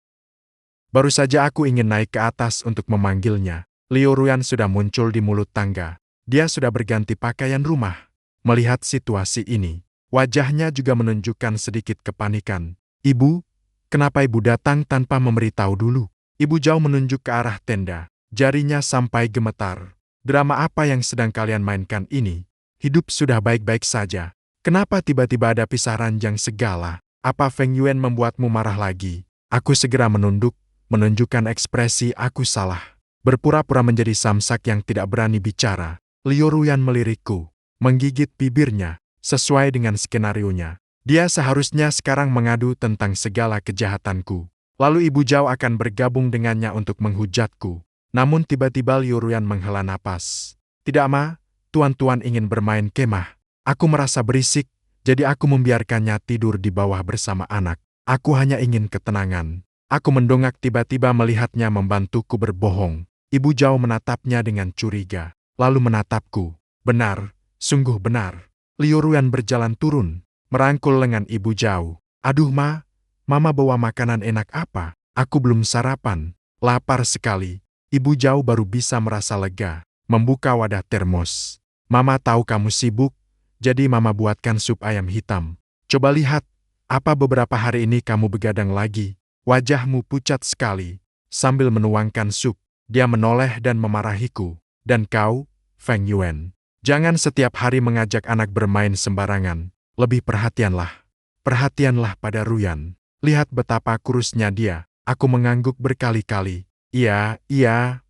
A: Baru saja aku ingin naik ke atas untuk memanggilnya. Liu Ruyan sudah muncul di mulut tangga. Dia sudah berganti pakaian rumah. Melihat situasi ini, wajahnya juga menunjukkan sedikit kepanikan. Ibu, kenapa Ibu datang tanpa memberitahu dulu? Ibu Zhao menunjuk ke arah tenda. Jarinya sampai gemetar. Drama apa yang sedang kalian mainkan ini? Hidup sudah baik-baik saja. Kenapa tiba-tiba ada pisah ranjang segala? Apa Feng Yuan membuatmu marah lagi? Aku segera menunduk, menunjukkan ekspresi aku salah. Berpura-pura menjadi samsak yang tidak berani bicara. Liu Ruyan melirikku, menggigit bibirnya, sesuai dengan skenarionya. Dia seharusnya sekarang mengadu tentang segala kejahatanku. Lalu Ibu Zhao akan bergabung dengannya untuk menghujatku. Namun tiba-tiba Liu Ruyan menghela napas. Tidak Ma, tuan-tuan ingin bermain kemah. Aku merasa berisik, jadi aku membiarkannya tidur di bawah bersama anak. Aku hanya ingin ketenangan. Aku mendongak tiba-tiba melihatnya membantuku berbohong. Ibu Zhao menatapnya dengan curiga, lalu menatapku. Benar, sungguh benar. Liu Ruyan berjalan turun, merangkul lengan Ibu Zhao. Aduh Ma, Mama bawa makanan enak apa? Aku belum sarapan. Lapar sekali. Ibu Zhao baru bisa merasa lega. Membuka wadah termos. Mama tahu kamu sibuk, jadi Mama buatkan sup ayam hitam. Coba lihat, apa beberapa hari ini kamu begadang lagi? Wajahmu pucat sekali. Sambil menuangkan sup, dia menoleh dan memarahiku. Dan kau, Feng Yuan, jangan setiap hari mengajak anak bermain sembarangan. Lebih perhatianlah. Perhatianlah pada Ruyan. Lihat betapa kurusnya dia. Aku mengangguk berkali-kali. Iya,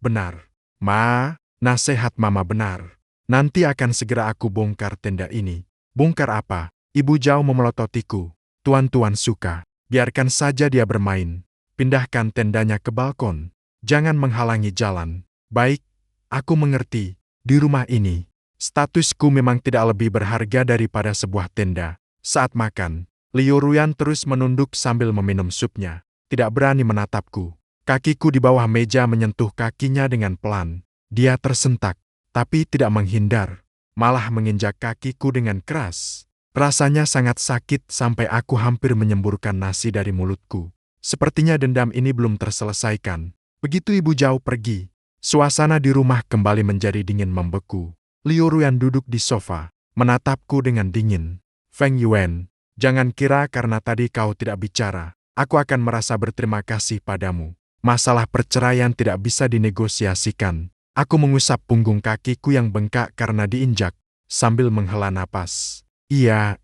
A: benar. Ma, nasihat Mama benar. Nanti akan segera aku bongkar tenda ini. Bongkar apa? Ibu Zhao memelototiku. Tuan-tuan suka. Biarkan saja dia bermain. Pindahkan tendanya ke balkon. Jangan menghalangi jalan. Baik, aku mengerti. Di rumah ini, statusku memang tidak lebih berharga daripada sebuah tenda. Saat makan, Liu Ruyan terus menunduk sambil meminum supnya. Tidak berani menatapku. Kakiku di bawah meja menyentuh kakinya dengan pelan. Dia tersentak, tapi tidak menghindar. Malah menginjak kakiku dengan keras. Rasanya sangat sakit sampai aku hampir menyemburkan nasi dari mulutku. Sepertinya dendam ini belum terselesaikan. Begitu Ibu Zhao pergi, suasana di rumah kembali menjadi dingin membeku. Liu Ruyan duduk di sofa, menatapku dengan dingin. Feng Yuan, jangan kira karena tadi kau tidak bicara, aku akan merasa berterima kasih padamu. Masalah perceraian tidak bisa dinegosiasikan. Aku mengusap punggung kakiku yang bengkak karena diinjak, sambil menghela napas. Iya.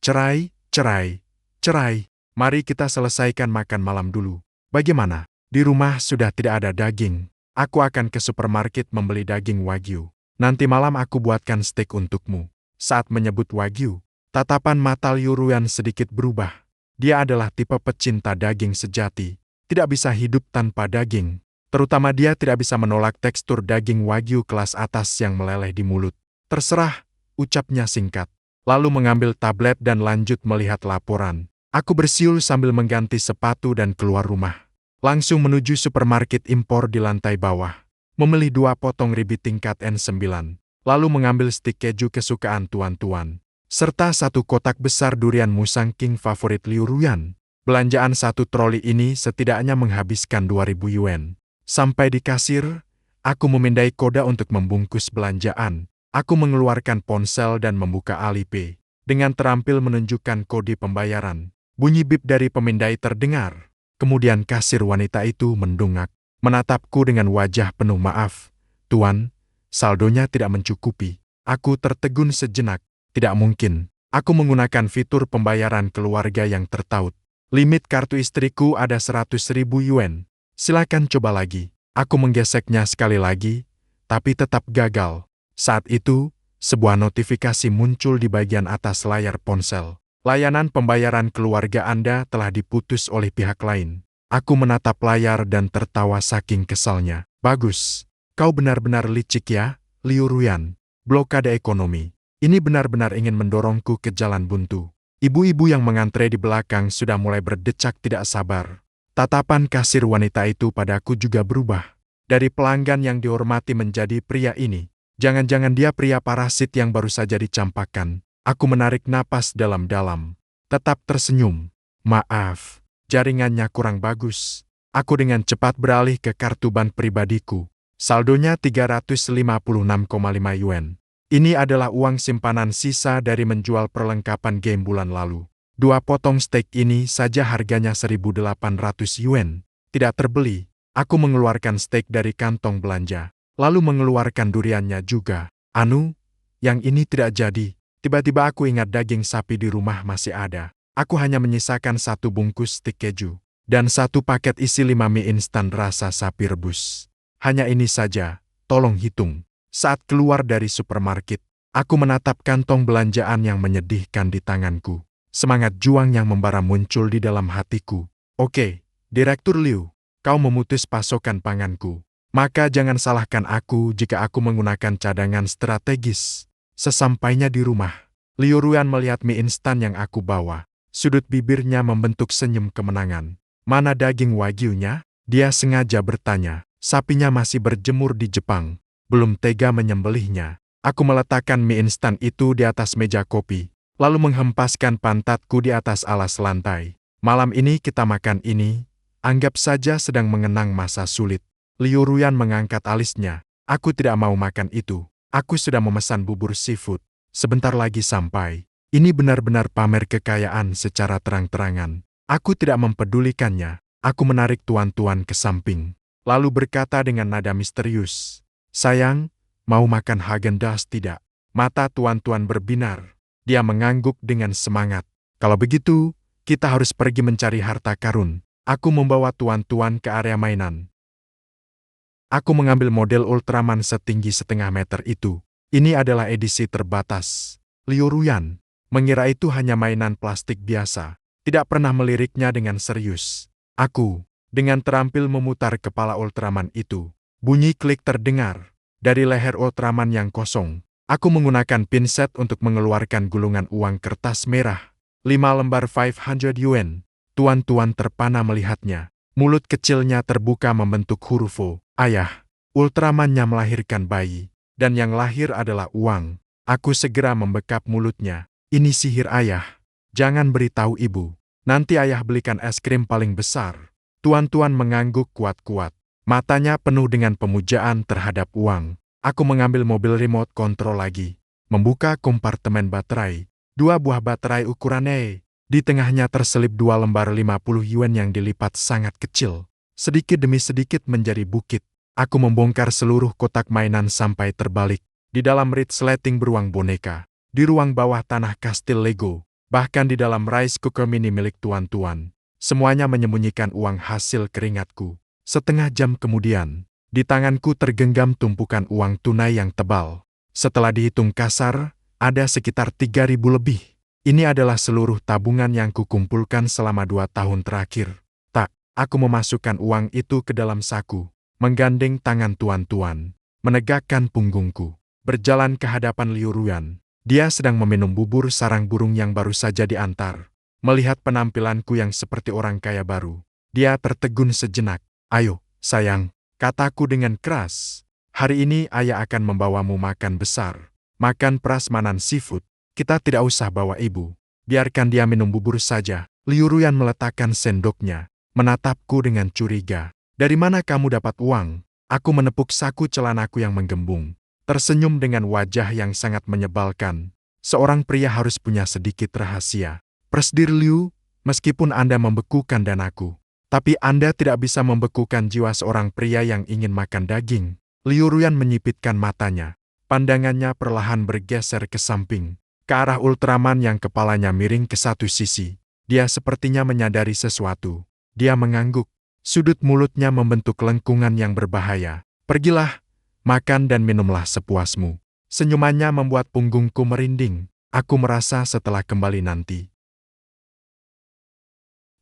A: Cerai. Mari kita selesaikan makan malam dulu. Bagaimana? Di rumah sudah tidak ada daging. Aku akan ke supermarket membeli daging Wagyu. Nanti malam aku buatkan steak untukmu. Saat menyebut Wagyu, tatapan mata Liu Ruyan sedikit berubah. Dia adalah tipe pecinta daging sejati. Tidak bisa hidup tanpa daging. Terutama dia tidak bisa menolak tekstur daging Wagyu kelas atas yang meleleh di mulut. Terserah, ucapnya singkat. Lalu mengambil tablet dan lanjut melihat laporan. Aku bersiul sambil mengganti sepatu dan keluar rumah. Langsung menuju supermarket impor di lantai bawah. Membeli 2 potong ribit tingkat N9. Lalu mengambil stik keju kesukaan tuan-tuan. Serta 1 kotak besar durian musang king favorit Liu Ruyan. Belanjaan 1 troli ini setidaknya menghabiskan 2.000 yuan. Sampai di kasir, aku memindai koda untuk membungkus belanjaan. Aku mengeluarkan ponsel dan membuka Alipay. Dengan terampil menunjukkan kode pembayaran. Bunyi bip dari pemindai terdengar. Kemudian kasir wanita itu mendongak, menatapku dengan wajah penuh maaf. Tuan, saldonya tidak mencukupi. Aku tertegun sejenak. Tidak mungkin. Aku menggunakan fitur pembayaran keluarga yang tertaut. Limit kartu istriku ada 100.000 yuan. Silakan coba lagi. Aku menggeseknya sekali lagi, tapi tetap gagal. Saat itu, sebuah notifikasi muncul di bagian atas layar ponsel. Layanan pembayaran keluarga Anda telah diputus oleh pihak lain. Aku menatap layar dan tertawa saking kesalnya. Bagus. Kau benar-benar licik ya, Liu Ruyan. Blokade ekonomi. Ini benar-benar ingin mendorongku ke jalan buntu. Ibu-ibu yang mengantre di belakang sudah mulai berdecak tidak sabar. Tatapan kasir wanita itu padaku juga berubah. Dari pelanggan yang dihormati menjadi pria ini. Jangan-jangan dia pria parasit yang baru saja dicampakkan. Aku menarik napas dalam-dalam. Tetap tersenyum. Maaf, jaringannya kurang bagus. Aku dengan cepat beralih ke kartu bank pribadiku. Saldonya 356,5 yuan. Ini adalah uang simpanan sisa dari menjual perlengkapan game bulan lalu. 2 potong steak ini saja harganya 1.800 yuan. Tidak terbeli. Aku mengeluarkan steak dari kantong belanja. Lalu mengeluarkan duriannya juga. Anu, yang ini tidak jadi. Tiba-tiba aku ingat daging sapi di rumah masih ada. Aku hanya menyisakan 1 bungkus stik keju. Dan 1 paket isi 5 mie instan rasa sapi rebus. Hanya ini saja, tolong hitung. Saat keluar dari supermarket, aku menatap kantong belanjaan yang menyedihkan di tanganku. Semangat juang yang membara muncul di dalam hatiku. Oke, Direktur Liu, kau memutus pasokan panganku. Maka jangan salahkan aku jika aku menggunakan cadangan strategis. Sesampainya di rumah, Liu Ruyan melihat mie instan yang aku bawa. Sudut bibirnya membentuk senyum kemenangan. Mana daging Wagyunya? Dia sengaja bertanya. Sapinya masih berjemur di Jepang. Belum tega menyembelihnya. Aku meletakkan mie instan itu di atas meja kopi, lalu menghempaskan pantatku di atas alas lantai. Malam ini kita makan ini, anggap saja sedang mengenang masa sulit. Liu Ruyan mengangkat alisnya. Aku tidak mau makan itu. Aku sudah memesan bubur seafood. Sebentar lagi sampai. Ini benar-benar pamer kekayaan secara terang-terangan. Aku tidak mempedulikannya. Aku menarik tuan-tuan ke samping. Lalu berkata dengan nada misterius. Sayang, mau makan Häagen-Dazs tidak? Mata tuan-tuan berbinar. Dia mengangguk dengan semangat. Kalau begitu, kita harus pergi mencari harta karun. Aku membawa tuan-tuan ke area mainan. Aku mengambil model Ultraman setinggi 1,5 meter itu. Ini adalah edisi terbatas. Liu Ruyan, mengira itu hanya mainan plastik biasa, tidak pernah meliriknya dengan serius. Aku, dengan terampil memutar kepala Ultraman itu. Bunyi klik terdengar dari leher Ultraman yang kosong. Aku menggunakan pinset untuk mengeluarkan gulungan uang kertas merah. 5 lembar 500 yuan. Tuan-tuan terpana melihatnya. Mulut kecilnya terbuka membentuk huruf O. Ayah, Ultramannya melahirkan bayi. Dan yang lahir adalah uang. Aku segera membekap mulutnya. Ini sihir ayah. Jangan beritahu ibu. Nanti ayah belikan es krim paling besar. Tuan-tuan mengangguk kuat-kuat. Matanya penuh dengan pemujaan terhadap uang. Aku mengambil mobil remote control lagi. Membuka kompartemen baterai. 2 buah baterai ukuran E. Di tengahnya terselip 2 lembar 50 yuan yang dilipat sangat kecil. Sedikit demi sedikit menjadi bukit. Aku membongkar seluruh kotak mainan sampai terbalik. Di dalam resleting beruang boneka. Di ruang bawah tanah kastil Lego. Bahkan di dalam rice cooker mini milik tuan-tuan. Semuanya menyembunyikan uang hasil keringatku. Setengah jam kemudian, di tanganku tergenggam tumpukan uang tunai yang tebal. Setelah dihitung kasar, ada sekitar 3.000 lebih. Ini adalah seluruh tabungan yang kukumpulkan selama 2 tahun terakhir. Tak, aku memasukkan uang itu ke dalam saku, menggandeng tangan tuan-tuan, menegakkan punggungku, berjalan ke hadapan Liu Ruyan. Dia sedang meminum bubur sarang burung yang baru saja diantar. Melihat penampilanku yang seperti orang kaya baru, dia tertegun sejenak. Ayo, sayang, kataku dengan keras. Hari ini ayah akan membawamu makan besar. Makan prasmanan seafood. Kita tidak usah bawa ibu. Biarkan dia minum bubur saja. Liu Ruyan meletakkan sendoknya, menatapku dengan curiga. Dari mana kamu dapat uang? Aku menepuk saku celanaku yang menggembung. Tersenyum dengan wajah yang sangat menyebalkan. Seorang pria harus punya sedikit rahasia. Presdir Liu, meskipun Anda membekukan danaku, tapi Anda tidak bisa membekukan jiwa seorang pria yang ingin makan daging. Liu Ruyan menyipitkan matanya. Pandangannya perlahan bergeser ke samping, ke arah Ultraman yang kepalanya miring ke satu sisi. Dia sepertinya menyadari sesuatu. Dia mengangguk. Sudut mulutnya membentuk lengkungan yang berbahaya. Pergilah, makan dan minumlah sepuasmu. Senyumannya membuat punggungku merinding. Aku merasa setelah kembali nanti.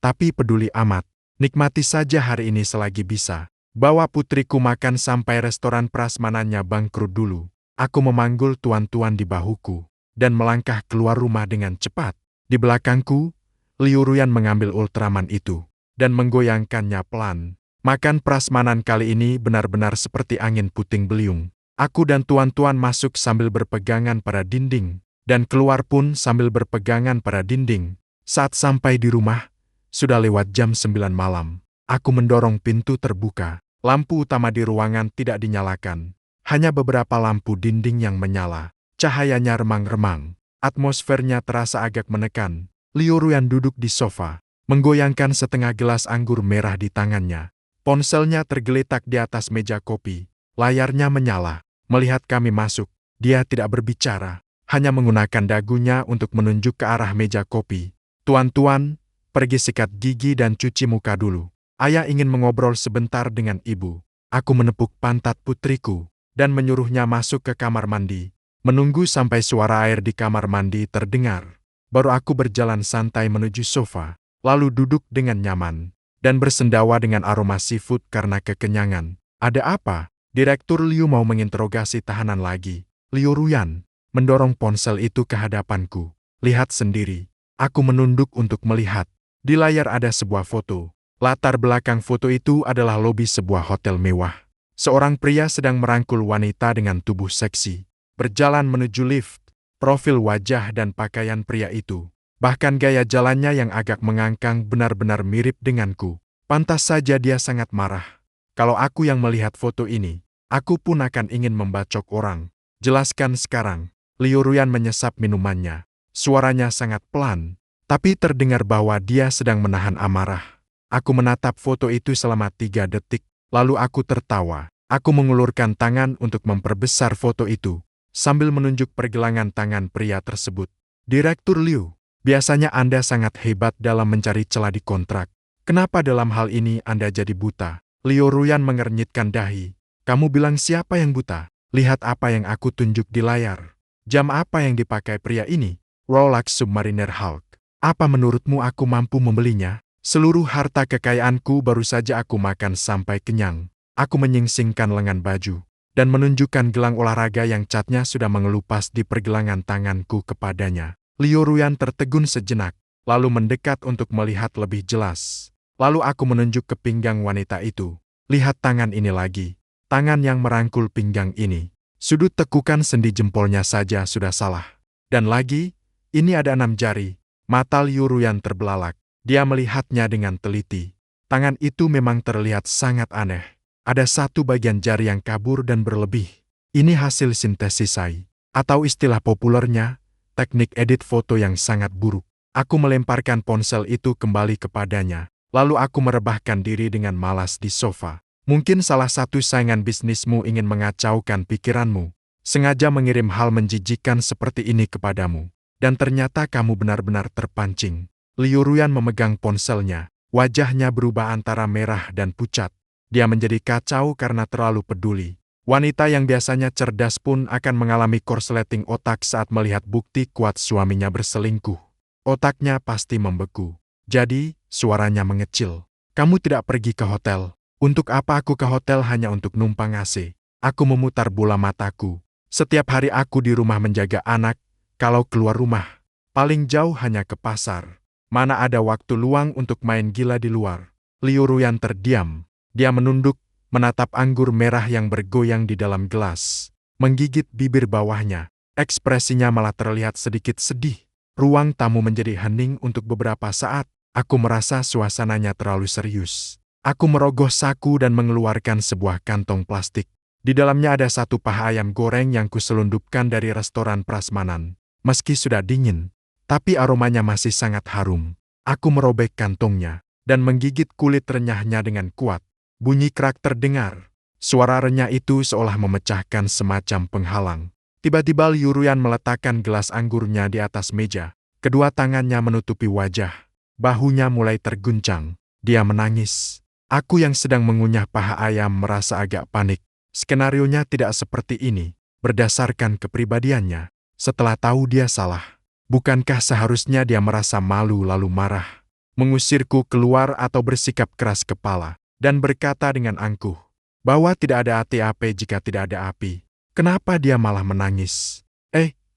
A: Tapi peduli amat. Nikmati saja hari ini selagi bisa. Bawa putriku makan sampai restoran prasmanannya bangkrut dulu. Aku memanggul tuan-tuan di bahuku dan melangkah keluar rumah dengan cepat. Di belakangku, Liu Ruyan mengambil Ultraman itu dan menggoyangkannya pelan. Makan prasmanan kali ini benar-benar seperti angin puting beliung. Aku dan tuan-tuan masuk sambil berpegangan pada dinding dan keluar pun sambil berpegangan pada dinding. Saat sampai di rumah, sudah lewat jam 9 malam. Aku mendorong pintu terbuka. Lampu utama di ruangan tidak dinyalakan. Hanya beberapa lampu dinding yang menyala. Cahayanya remang-remang. Atmosfernya terasa agak menekan. Liu Ruyan duduk di sofa, menggoyangkan setengah gelas anggur merah di tangannya. Ponselnya tergeletak di atas meja kopi. Layarnya menyala. Melihat kami masuk, dia tidak berbicara. Hanya menggunakan dagunya untuk menunjuk ke arah meja kopi. Tuan-tuan, pergi sikat gigi dan cuci muka dulu. Ayah ingin mengobrol sebentar dengan ibu. Aku menepuk pantat putriku dan menyuruhnya masuk ke kamar mandi. Menunggu sampai suara air di kamar mandi terdengar. Baru aku berjalan santai menuju sofa, lalu duduk dengan nyaman dan bersendawa dengan aroma seafood karena kekenyangan. Ada apa? Direktur Liu mau menginterogasi tahanan lagi. Liu Ruyan mendorong ponsel itu ke hadapanku. Lihat sendiri. Aku menunduk untuk melihat. Di layar ada sebuah foto. Latar belakang foto itu adalah lobi sebuah hotel mewah. Seorang pria sedang merangkul wanita dengan tubuh seksi. Berjalan menuju lift. Profil wajah dan pakaian pria itu, bahkan gaya jalannya yang agak mengangkang benar-benar mirip denganku. Pantas saja dia sangat marah. Kalau aku yang melihat foto ini, aku pun akan ingin membacok orang. Jelaskan sekarang. Liu Ruyan menyesap minumannya. Suaranya sangat pelan, tapi terdengar bahwa dia sedang menahan amarah. Aku menatap foto itu selama 3 detik, lalu aku tertawa. Aku mengulurkan tangan untuk memperbesar foto itu, sambil menunjuk pergelangan tangan pria tersebut. Direktur Liu, biasanya Anda sangat hebat dalam mencari celah di kontrak. Kenapa dalam hal ini Anda jadi buta? Liu Ruyan mengernyitkan dahi. Kamu bilang siapa yang buta? Lihat apa yang aku tunjuk di layar. Jam apa yang dipakai pria ini? Rolex Submariner Hulk. Apa menurutmu aku mampu membelinya? Seluruh harta kekayaanku baru saja aku makan sampai kenyang. Aku menyingsingkan lengan baju dan menunjukkan gelang olahraga yang catnya sudah mengelupas di pergelangan tanganku kepadanya. Liu Ruyan tertegun sejenak, lalu mendekat untuk melihat lebih jelas. Lalu aku menunjuk ke pinggang wanita itu. Lihat tangan ini lagi. Tangan yang merangkul pinggang ini. Sudut tekukan sendi jempolnya saja sudah salah. Dan lagi, ini ada 6 jari. Mata Liu Ruyan terbelalak. Dia melihatnya dengan teliti. Tangan itu memang terlihat sangat aneh. Ada satu bagian jari yang kabur dan berlebih. Ini hasil sintesis AI, atau istilah populernya, teknik edit foto yang sangat buruk. Aku melemparkan ponsel itu kembali kepadanya, lalu aku merebahkan diri dengan malas di sofa. Mungkin salah satu saingan bisnismu ingin mengacaukan pikiranmu, sengaja mengirim hal menjijikkan seperti ini kepadamu, dan ternyata kamu benar-benar terpancing. Liu Ruyan memegang ponselnya, wajahnya berubah antara merah dan pucat. Dia menjadi kacau karena terlalu peduli. Wanita yang biasanya cerdas pun akan mengalami korsleting otak saat melihat bukti kuat suaminya berselingkuh. Otaknya pasti membeku. Jadi, suaranya mengecil. Kamu tidak pergi ke hotel. Untuk apa aku ke hotel hanya untuk numpang AC? Aku memutar bola mataku. Setiap hari aku di rumah menjaga anak. Kalau keluar rumah, paling jauh hanya ke pasar. Mana ada waktu luang untuk main gila di luar. Liu Ruyan terdiam. Dia menunduk, menatap anggur merah yang bergoyang di dalam gelas, menggigit bibir bawahnya. Ekspresinya malah terlihat sedikit sedih. Ruang tamu menjadi hening untuk beberapa saat. Aku merasa suasananya terlalu serius. Aku merogoh saku dan mengeluarkan sebuah kantong plastik. Di dalamnya ada satu paha ayam goreng yang kuselundupkan dari restoran prasmanan. Meski sudah dingin, tapi aromanya masih sangat harum. Aku merobek kantongnya dan menggigit kulit renyahnya dengan kuat. Bunyi kerak terdengar. Suara renyah itu seolah memecahkan semacam penghalang. Tiba-tiba Liu Ruyan meletakkan gelas anggurnya di atas meja. Kedua tangannya menutupi wajah. Bahunya mulai terguncang. Dia menangis. Aku yang sedang mengunyah paha ayam merasa agak panik. Skenarionya tidak seperti ini. Berdasarkan kepribadiannya, setelah tahu dia salah, bukankah seharusnya dia merasa malu lalu marah, mengusirku keluar atau bersikap keras kepala, dan berkata dengan angkuh bahwa tidak ada api jika tidak ada api. Kenapa dia malah menangis?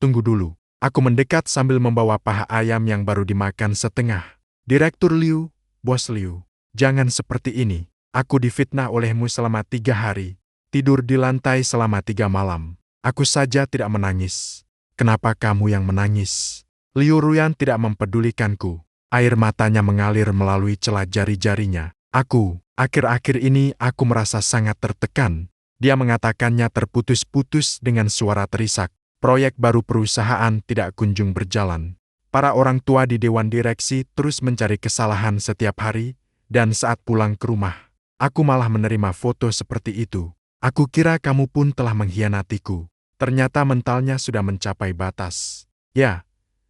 A: Tunggu dulu. Aku mendekat sambil membawa paha ayam yang baru dimakan setengah. Direktur Liu, Bos Liu, jangan seperti ini. Aku difitnah olehmu selama 3 hari. Tidur di lantai selama 3 malam. Aku saja tidak menangis. Kenapa kamu yang menangis? Liu Ruyan tidak mempedulikanku. Air matanya mengalir melalui celah jari-jarinya. Akhir-akhir ini aku merasa sangat tertekan. Dia mengatakannya terputus-putus dengan suara terisak. Proyek baru perusahaan tidak kunjung berjalan. Para orang tua di dewan direksi terus mencari kesalahan setiap hari, dan saat pulang ke rumah, aku malah menerima foto seperti itu. Aku kira kamu pun telah mengkhianatiku. Ternyata mentalnya sudah mencapai batas. Ya,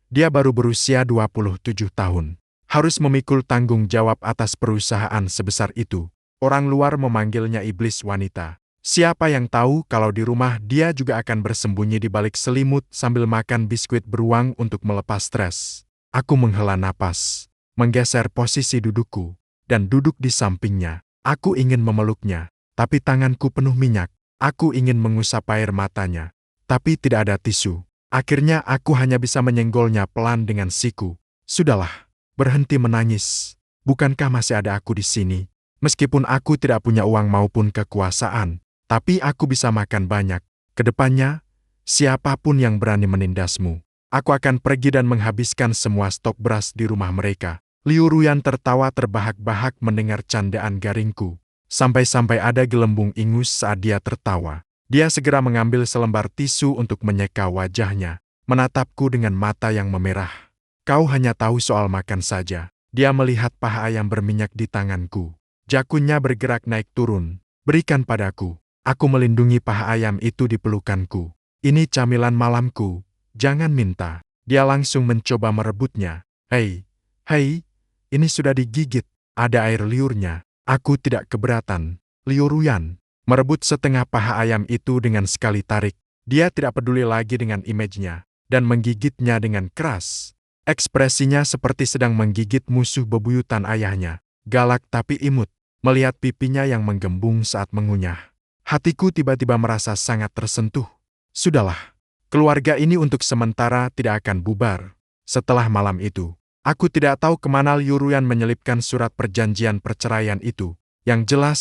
A: dia baru berusia 27 tahun. Harus memikul tanggung jawab atas perusahaan sebesar itu. Orang luar memanggilnya iblis wanita. Siapa yang tahu kalau di rumah dia juga akan bersembunyi di balik selimut sambil makan biskuit beruang untuk melepas stres. Aku menghela napas, menggeser posisi dudukku, dan duduk di sampingnya. Aku ingin memeluknya, tapi tanganku penuh minyak. Aku ingin mengusap air matanya, tapi tidak ada tisu. Akhirnya aku hanya bisa menyenggolnya pelan dengan siku. Sudahlah, berhenti menangis. Bukankah masih ada aku di sini? Meskipun aku tidak punya uang maupun kekuasaan, tapi aku bisa makan banyak. Kedepannya, siapapun yang berani menindasmu, aku akan pergi dan menghabiskan semua stok beras di rumah mereka. Liu Ruyan tertawa terbahak-bahak mendengar candaan garingku. Sampai-sampai ada gelembung ingus saat dia tertawa. Dia segera mengambil selembar tisu untuk menyeka wajahnya, menatapku dengan mata yang memerah. Kau hanya tahu soal makan saja. Dia melihat paha ayam berminyak di tanganku. Jakunnya bergerak naik turun. Berikan padaku. Aku melindungi paha ayam itu di pelukanku. Ini camilan malamku. Jangan minta. Dia langsung mencoba merebutnya. Hei, ini sudah digigit. Ada air liurnya. Aku tidak keberatan. Liu Ruyan merebut setengah paha ayam itu dengan sekali tarik. Dia tidak peduli lagi dengan image-nya. dan menggigitnya dengan keras. Ekspresinya seperti sedang menggigit musuh bebuyutan ayahnya, galak tapi imut, melihat pipinya yang menggembung saat mengunyah. Hatiku tiba-tiba merasa sangat tersentuh. Sudahlah, keluarga ini untuk sementara tidak akan bubar. Setelah malam itu, aku tidak tahu kemana Liu Ruyan menyelipkan surat perjanjian perceraian itu. Yang jelas,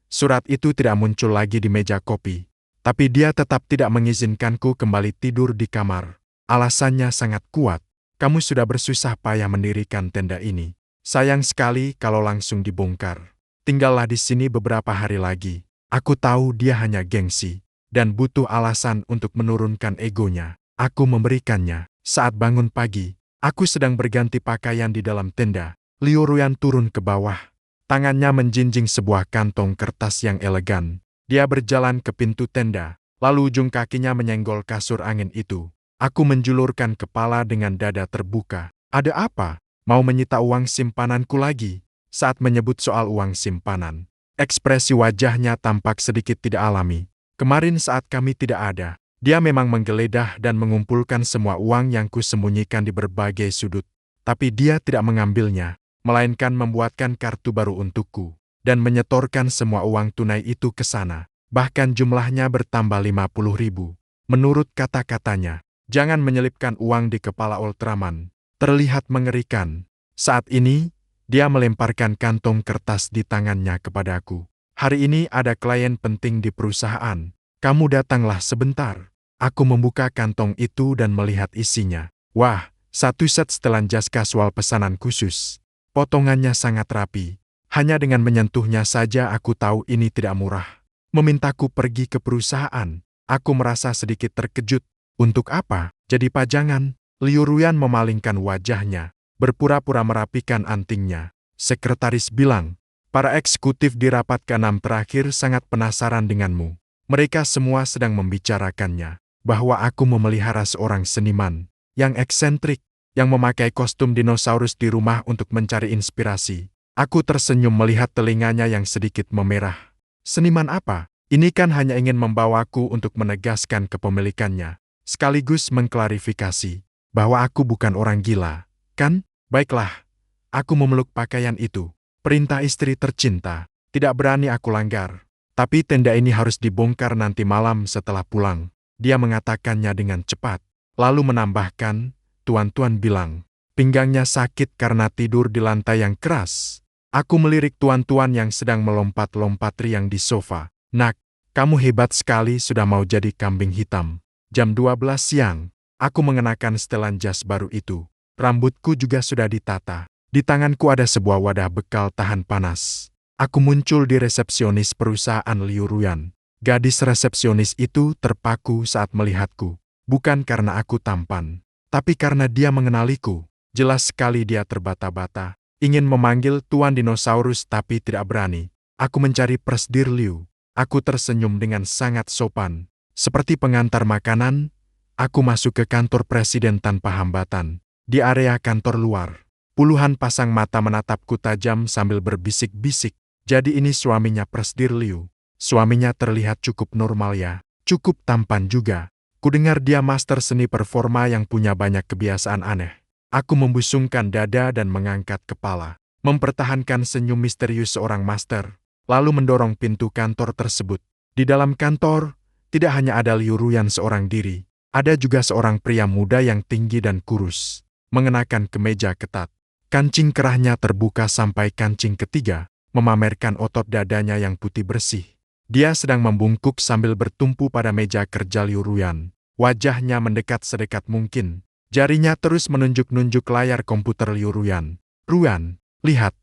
A: surat itu tidak muncul lagi di meja kopi. Tapi dia tetap tidak mengizinkanku kembali tidur di kamar. Alasannya sangat kuat. Kamu sudah bersusah payah mendirikan tenda ini. Sayang sekali kalau langsung dibongkar. Tinggallah di sini beberapa hari lagi. Aku tahu dia hanya gengsi dan butuh alasan untuk menurunkan egonya. Aku memberikannya. Saat bangun pagi, aku sedang berganti pakaian di dalam tenda. Liu Ruyan turun ke bawah. Tangannya menjinjing sebuah kantong kertas yang elegan. Dia berjalan ke pintu tenda, lalu ujung kakinya menyenggol kasur angin itu. Aku menjulurkan kepala dengan dada terbuka. Ada apa? Mau menyita uang simpananku lagi? Saat menyebut soal uang simpanan, ekspresi wajahnya tampak sedikit tidak alami. Kemarin saat kami tidak ada, dia memang menggeledah dan mengumpulkan semua uang yang kusembunyikan di berbagai sudut. Tapi dia tidak mengambilnya, melainkan membuatkan kartu baru untukku dan menyetorkan semua uang tunai itu ke sana. Bahkan jumlahnya bertambah 50.000. Menurut kata-katanya, jangan menyelipkan uang di kepala Ultraman. Terlihat mengerikan. Saat ini, dia melemparkan kantong kertas di tangannya kepadaku. Hari ini ada klien penting di perusahaan. Kamu datanglah sebentar. Aku membuka kantong itu dan melihat isinya. Wah, satu set setelan jas kasual pesanan khusus. Potongannya sangat rapi. Hanya dengan menyentuhnya saja aku tahu ini tidak murah. Memintaku pergi ke perusahaan. Aku merasa sedikit terkejut. Untuk apa? Jadi pajangan? Liu Ruyan memalingkan wajahnya, berpura-pura merapikan antingnya. Sekretaris bilang, para eksekutif di rapat ke-6 terakhir sangat penasaran denganmu. Mereka semua sedang membicarakannya, bahwa aku memelihara seorang seniman, yang eksentrik, yang memakai kostum dinosaurus di rumah untuk mencari inspirasi. Aku tersenyum melihat telinganya yang sedikit memerah. Seniman apa? Ini kan hanya ingin membawaku untuk menegaskan kepemilikannya, sekaligus mengklarifikasi bahwa aku bukan orang gila, kan? Baiklah, aku memeluk pakaian itu. Perintah istri tercinta, tidak berani aku langgar. Tapi tenda ini harus dibongkar nanti malam setelah pulang. Dia mengatakannya dengan cepat, lalu menambahkan, tuan-tuan bilang, pinggangnya sakit karena tidur di lantai yang keras. Aku melirik tuan-tuan yang sedang melompat-lompat riang di sofa. Nak, kamu hebat sekali sudah mau jadi kambing hitam. Jam 12 siang, aku mengenakan setelan jas baru itu. Rambutku juga sudah ditata. Di tanganku ada sebuah wadah bekal tahan panas. Aku muncul di resepsionis perusahaan Liu Ruyan. Gadis resepsionis itu terpaku saat melihatku. Bukan karena aku tampan, tapi karena dia mengenaliku. Jelas sekali dia terbata-bata. Ingin memanggil Tuan Dinosaurus tapi tidak berani. Aku mencari Presdir Liu. Aku tersenyum dengan sangat sopan. Seperti pengantar makanan, aku masuk ke kantor presiden tanpa hambatan. Di area kantor luar, puluhan pasang mata menatapku tajam sambil berbisik-bisik. Jadi ini suaminya Presdir Liu. Suaminya terlihat cukup normal ya, cukup tampan juga. Kudengar dia master seni performa yang punya banyak kebiasaan aneh. Aku membusungkan dada dan mengangkat kepala, mempertahankan senyum misterius seorang master, lalu mendorong pintu kantor tersebut. Di dalam kantor, tidak hanya ada Liu Ruyan seorang diri, ada juga seorang pria muda yang tinggi dan kurus, mengenakan kemeja ketat. Kancing kerahnya terbuka sampai kancing ketiga, memamerkan otot dadanya yang putih bersih. Dia sedang membungkuk sambil bertumpu pada meja kerja Liu Ruyan. Wajahnya mendekat sedekat mungkin. Jarinya terus menunjuk-nunjuk layar komputer Liu Ruyan. Ruyan, lihat.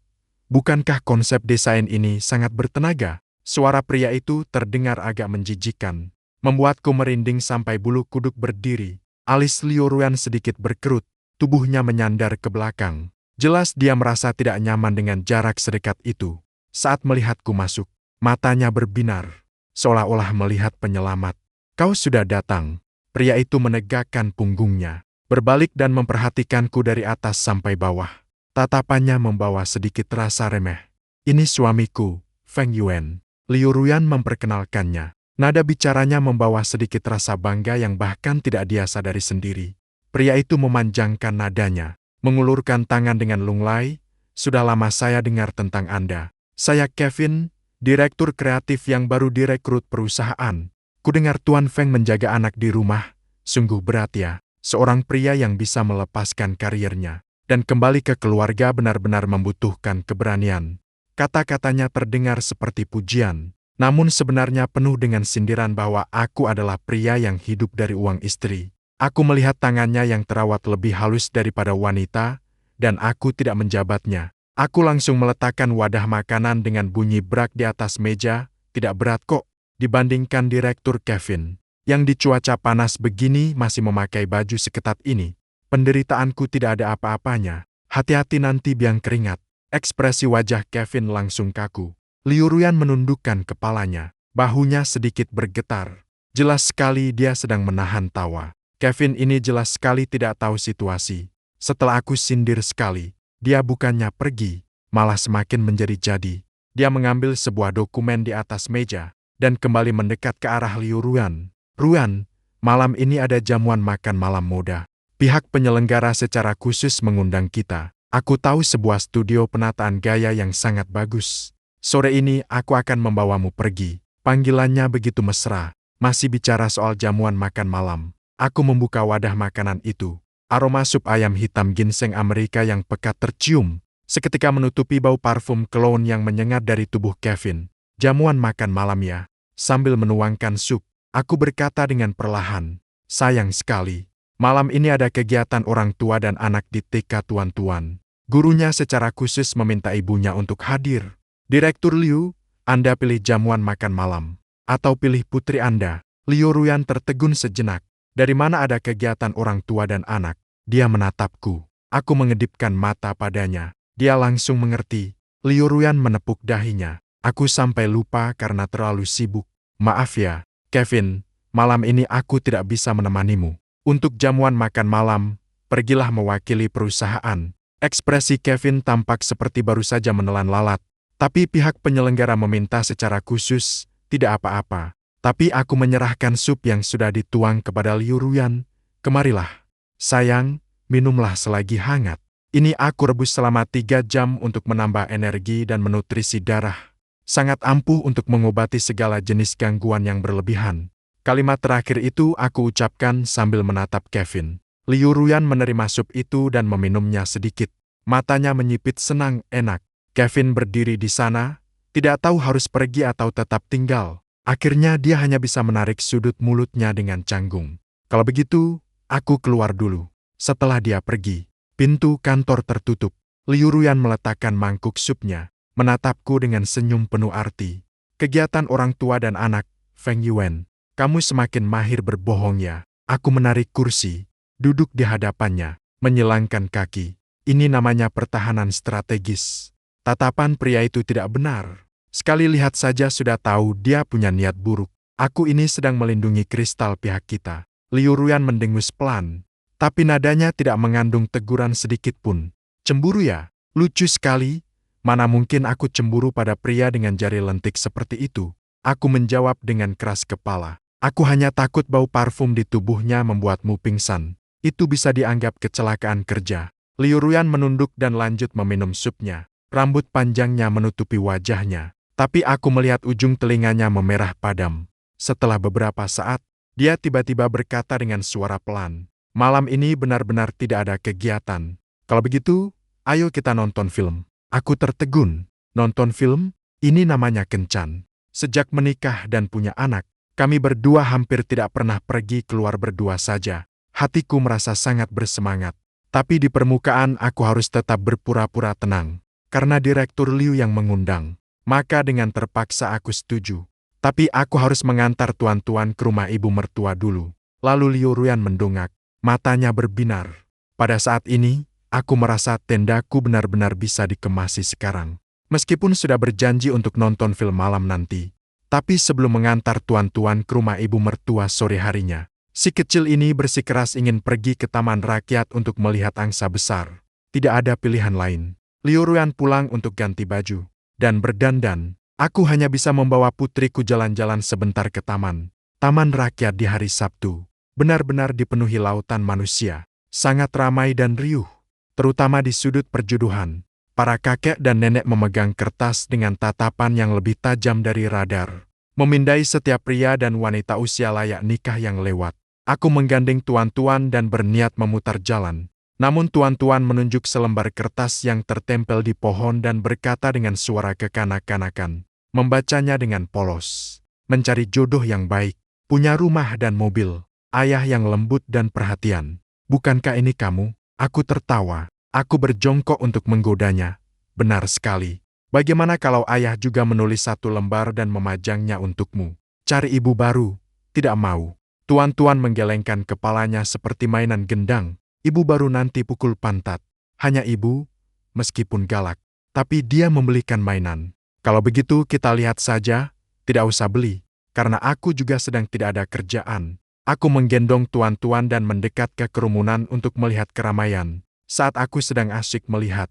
A: Bukankah konsep desain ini sangat bertenaga? Suara pria itu terdengar agak menjijikkan. Membuatku merinding sampai bulu kuduk berdiri. Alis Liu Ruyan sedikit berkerut. Tubuhnya menyandar ke belakang. Jelas dia merasa tidak nyaman dengan jarak sedekat itu. Saat melihatku masuk, matanya berbinar, seolah-olah melihat penyelamat. Kau sudah datang. Pria itu menegakkan punggungnya, berbalik dan memperhatikanku dari atas sampai bawah. Tatapannya membawa sedikit rasa remeh. Ini suamiku, Feng Yuan. Liu Ruyan memperkenalkannya. Nada bicaranya membawa sedikit rasa bangga yang bahkan tidak dia sadari sendiri. Pria itu memanjangkan nadanya, mengulurkan tangan dengan lunglai. Sudah lama saya dengar tentang Anda. Saya Kevin, direktur kreatif yang baru direkrut perusahaan. Kudengar Tuan Feng menjaga anak di rumah. Sungguh berat ya, seorang pria yang bisa melepaskan karirnya dan kembali ke keluarga benar-benar membutuhkan keberanian. Kata-katanya terdengar seperti pujian, namun sebenarnya penuh dengan sindiran bahwa aku adalah pria yang hidup dari uang istri. Aku melihat tangannya yang terawat lebih halus daripada wanita, dan aku tidak menjabatnya. Aku langsung meletakkan wadah makanan dengan bunyi brak di atas meja. Tidak berat kok, dibandingkan Direktur Kevin, yang di cuaca panas begini masih memakai baju seketat ini. Penderitaanku tidak ada apa-apanya. Hati-hati nanti biang keringat. Ekspresi wajah Kevin langsung kaku. Liu Ruyan menundukkan kepalanya. Bahunya sedikit bergetar. Jelas sekali dia sedang menahan tawa. Kevin ini jelas sekali tidak tahu situasi. Setelah aku sindir sekali, dia bukannya pergi, malah semakin menjadi-jadi. Dia mengambil sebuah dokumen di atas meja dan kembali mendekat ke arah Liu Ruyan. Ruyan, malam ini ada jamuan makan malam muda. Pihak penyelenggara secara khusus mengundang kita. Aku tahu sebuah studio penataan gaya yang sangat bagus. Sore ini aku akan membawamu pergi. Panggilannya begitu mesra. Masih bicara soal jamuan makan malam. Aku membuka wadah makanan itu. Aroma sup ayam hitam ginseng Amerika yang pekat tercium, seketika menutupi bau parfum cologne yang menyengat dari tubuh Kevin. Jamuan makan malam ya. Sambil menuangkan sup, aku berkata dengan perlahan, sayang sekali. Malam ini ada kegiatan orang tua dan anak di TK Tuan-Tuan. Gurunya secara khusus meminta ibunya untuk hadir. Direktur Liu, Anda pilih jamuan makan malam. Atau pilih putri Anda. Liu Ruyan tertegun sejenak. Dari mana ada kegiatan orang tua dan anak? Dia menatapku. Aku mengedipkan mata padanya. Dia langsung mengerti. Liu Ruyan menepuk dahinya. Aku sampai lupa karena terlalu sibuk. Maaf ya, Kevin. Malam ini aku tidak bisa menemanimu. Untuk jamuan makan malam, pergilah mewakili perusahaan. Ekspresi Kevin tampak seperti baru saja menelan lalat. Tapi pihak penyelenggara meminta secara khusus, tidak apa-apa. Tapi aku menyerahkan sup yang sudah dituang kepada Liu Ruyan. Kemarilah. Sayang, minumlah selagi hangat. Ini aku rebus selama 3 jam untuk menambah energi dan menutrisi darah. Sangat ampuh untuk mengobati segala jenis gangguan yang berlebihan. Kalimat terakhir itu aku ucapkan sambil menatap Kevin. Liu Ruyan menerima sup itu dan meminumnya sedikit. Matanya menyipit senang enak. Kevin berdiri di sana, tidak tahu harus pergi atau tetap tinggal. Akhirnya dia hanya bisa menarik sudut mulutnya dengan canggung. Kalau begitu, aku keluar dulu. Setelah dia pergi, pintu kantor tertutup. Liu Ruyan meletakkan mangkuk supnya, menatapku dengan senyum penuh arti. Kegiatan orang tua dan anak, Feng Yuan. Kamu semakin mahir berbohong ya. Aku menarik kursi, duduk di hadapannya, menyilangkan kaki. Ini namanya pertahanan strategis. Tatapan pria itu tidak benar. Sekali lihat saja sudah tahu dia punya niat buruk. Aku ini sedang melindungi kristal pihak kita. Liu Ruyan mendengus pelan, tapi nadanya tidak mengandung teguran sedikit pun. Cemburu ya? Lucu sekali. Mana mungkin aku cemburu pada pria dengan jari lentik seperti itu? Aku menjawab dengan keras kepala. Aku hanya takut bau parfum di tubuhnya membuatmu pingsan. Itu bisa dianggap kecelakaan kerja. Liu Ruyan menunduk dan lanjut meminum supnya. Rambut panjangnya menutupi wajahnya. Tapi aku melihat ujung telinganya memerah padam. Setelah beberapa saat, dia tiba-tiba berkata dengan suara pelan, malam ini benar-benar tidak ada kegiatan. Kalau begitu, ayo kita nonton film. Aku tertegun. Nonton film? Ini namanya kencan. Sejak menikah dan punya anak, kami berdua hampir tidak pernah pergi keluar berdua saja. Hatiku merasa sangat bersemangat. Tapi di permukaan aku harus tetap berpura-pura tenang. Karena Direktur Liu yang mengundang. Maka dengan terpaksa aku setuju. Tapi aku harus mengantar tuan-tuan ke rumah ibu mertua dulu. Lalu Liu Ruyan mendongak. Matanya berbinar. Pada saat ini, aku merasa tendaku benar-benar bisa dikemasi sekarang. Meskipun sudah berjanji untuk nonton film malam nanti. Tapi sebelum mengantar tuan-tuan ke rumah ibu mertua sore harinya, si kecil ini bersikeras ingin pergi ke taman rakyat untuk melihat angsa besar. Tidak ada pilihan lain. Liu Ruyan pulang untuk ganti baju dan berdandan. Aku hanya bisa membawa putriku jalan-jalan sebentar ke taman. Taman rakyat di hari Sabtu benar-benar dipenuhi lautan manusia. Sangat ramai dan riuh, terutama di sudut perjodohan. Para kakek dan nenek memegang kertas dengan tatapan yang lebih tajam dari radar, memindai setiap pria dan wanita usia layak nikah yang lewat. Aku menggandeng tuan-tuan dan berniat memutar jalan. Namun tuan-tuan menunjuk selembar kertas yang tertempel di pohon dan berkata dengan suara kekanak-kanakan, membacanya dengan polos. Mencari jodoh yang baik, punya rumah dan mobil, ayah yang lembut dan perhatian. Bukankah ini kamu? Aku tertawa. Aku berjongkok untuk menggodanya. Benar sekali. Bagaimana kalau ayah juga menulis satu lembar dan memajangnya untukmu? Cari ibu baru. Tidak mau. Tuan-tuan menggelengkan kepalanya seperti mainan gendang. Ibu baru nanti pukul pantat. Hanya ibu, meskipun galak. Tapi dia membelikan mainan. Kalau begitu kita lihat saja, tidak usah beli. Karena aku juga sedang tidak ada kerjaan. Aku menggendong tuan-tuan dan mendekat ke kerumunan untuk melihat keramaian. Saat aku sedang asyik melihat.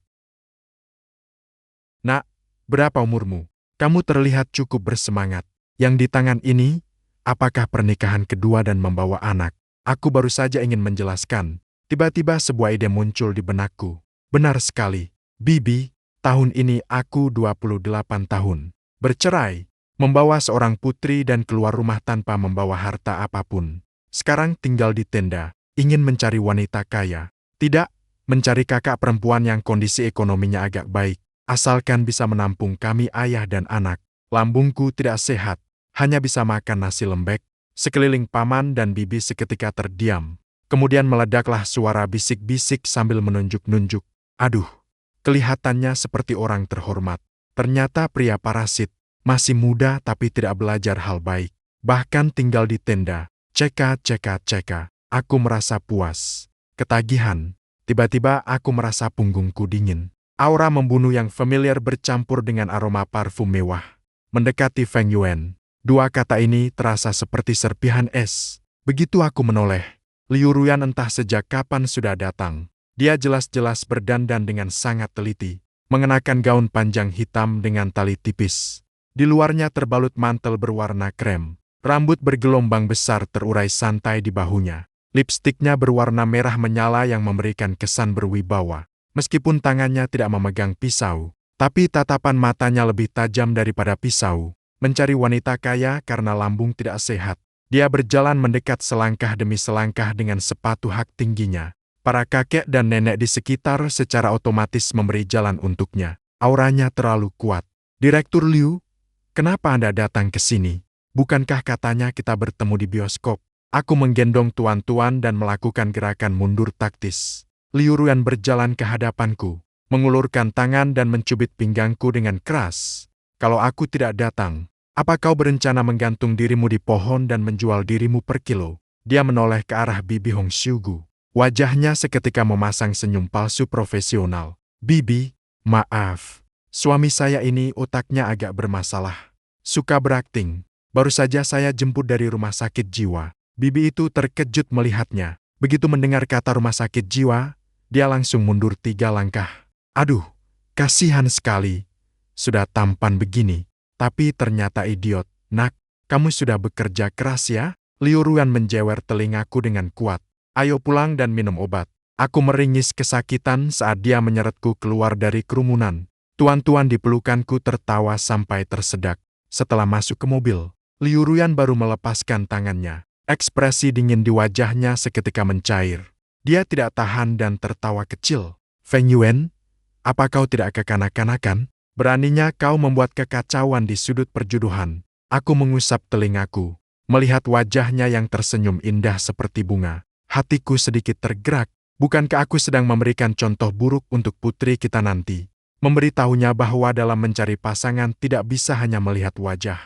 A: Nak, berapa umurmu? Kamu terlihat cukup bersemangat. Yang di tangan ini, apakah pernikahan kedua dan membawa anak? Aku baru saja ingin menjelaskan. Tiba-tiba sebuah ide muncul di benakku. Benar sekali. Bibi, tahun ini aku 28 tahun. Bercerai, membawa seorang putri dan keluar rumah tanpa membawa harta apapun. Sekarang tinggal di tenda, ingin mencari wanita kaya. Tidak, mencari kakak perempuan yang kondisi ekonominya agak baik, asalkan bisa menampung kami ayah dan anak. Lambungku tidak sehat, hanya bisa makan nasi lembek. Sekeliling paman dan bibi seketika terdiam. Kemudian meledaklah suara bisik-bisik sambil menunjuk-nunjuk. Aduh, kelihatannya seperti orang terhormat. Ternyata pria parasit, masih muda tapi tidak belajar hal baik. Bahkan tinggal di tenda, ceka. Aku merasa puas. Ketagihan. Tiba-tiba aku merasa punggungku dingin. Aura membunuh yang familiar bercampur dengan aroma parfum mewah. Mendekati Feng Yuan. Dua kata ini terasa seperti serpihan es. Begitu aku menoleh, Liu Ruyan entah sejak kapan sudah datang. Dia jelas-jelas berdandan dengan sangat teliti, mengenakan gaun panjang hitam dengan tali tipis. Di luarnya terbalut mantel berwarna krem. Rambut bergelombang besar terurai santai di bahunya. Lipstiknya berwarna merah menyala yang memberikan kesan berwibawa. Meskipun tangannya tidak memegang pisau, tapi tatapan matanya lebih tajam daripada pisau. Mencari wanita kaya karena lambung tidak sehat. Dia berjalan mendekat selangkah demi selangkah dengan sepatu hak tingginya. Para kakek dan nenek di sekitar secara otomatis memberi jalan untuknya. Auranya terlalu kuat. Direktur Liu, kenapa Anda datang ke sini? Bukankah katanya kita bertemu di bioskop? Aku menggendong tuan-tuan dan melakukan gerakan mundur taktis. Liu Ruyan berjalan ke hadapanku, mengulurkan tangan dan mencubit pinggangku dengan keras. Kalau aku tidak datang, apa kau berencana menggantung dirimu di pohon dan menjual dirimu per kilo? Dia menoleh ke arah Bibi Hong Xiugu. Wajahnya seketika memasang senyum palsu profesional. Bibi, maaf. Suami saya ini otaknya agak bermasalah. Suka berakting. Baru saja saya jemput dari rumah sakit jiwa. Bibi itu terkejut melihatnya. Begitu mendengar kata rumah sakit jiwa, dia langsung mundur 3 langkah. Aduh, kasihan sekali. Sudah tampan begini, tapi ternyata idiot. Nak, kamu sudah bekerja keras ya? Liu Ruyan menjewer telingaku dengan kuat. Ayo pulang dan minum obat. Aku meringis kesakitan saat dia menyeretku keluar dari kerumunan. Tuan-tuan di pelukanku tertawa sampai tersedak. Setelah masuk ke mobil, Liu Ruyan baru melepaskan tangannya. Ekspresi dingin di wajahnya seketika mencair. Dia tidak tahan dan tertawa kecil. Feng Yuan, apa kau tidak kekanak-kanakan? Beraninya kau membuat kekacauan di sudut perjodohan. Aku mengusap telingaku, melihat wajahnya yang tersenyum indah seperti bunga. Hatiku sedikit tergerak. Bukankah aku sedang memberikan contoh buruk untuk putri kita nanti? Memberitahunya bahwa dalam mencari pasangan tidak bisa hanya melihat wajah,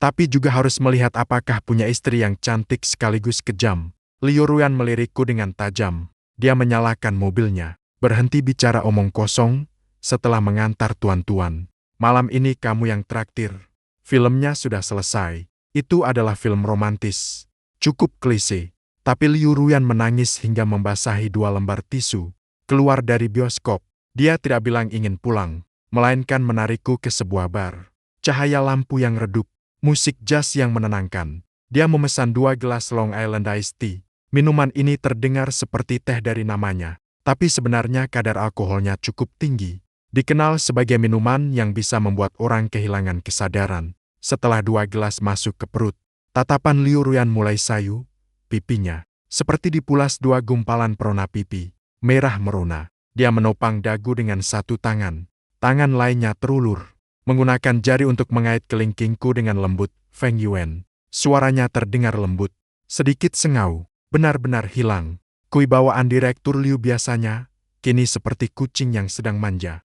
A: tapi juga harus melihat apakah punya istri yang cantik sekaligus kejam. Liu Ruyan melirikku dengan tajam. Dia menyalakan mobilnya, berhenti bicara omong kosong, setelah mengantar tuan-tuan. Malam ini kamu yang traktir. Filmnya sudah selesai. Itu adalah film romantis. Cukup klise. Tapi Liu Ruyan menangis hingga membasahi 2 lembar tisu. Keluar dari bioskop, dia tidak bilang ingin pulang, melainkan menarikku ke sebuah bar. Cahaya lampu yang redup, musik jazz yang menenangkan. Dia memesan 2 gelas Long Island Iced Tea. Minuman ini terdengar seperti teh dari namanya, tapi sebenarnya kadar alkoholnya cukup tinggi. Dikenal sebagai minuman yang bisa membuat orang kehilangan kesadaran. Setelah 2 gelas masuk ke perut, tatapan Liu Ruyan mulai sayu, pipinya seperti dipulas 2 gumpalan perona pipi, merah merona. Dia menopang dagu dengan satu tangan. Tangan lainnya terulur, menggunakan jari untuk mengait kelingkingku dengan lembut. Feng Yuan. Suaranya terdengar lembut, sedikit sengau, benar-benar hilang. Kewibawaan Direktur Liu biasanya, kini seperti kucing yang sedang manja.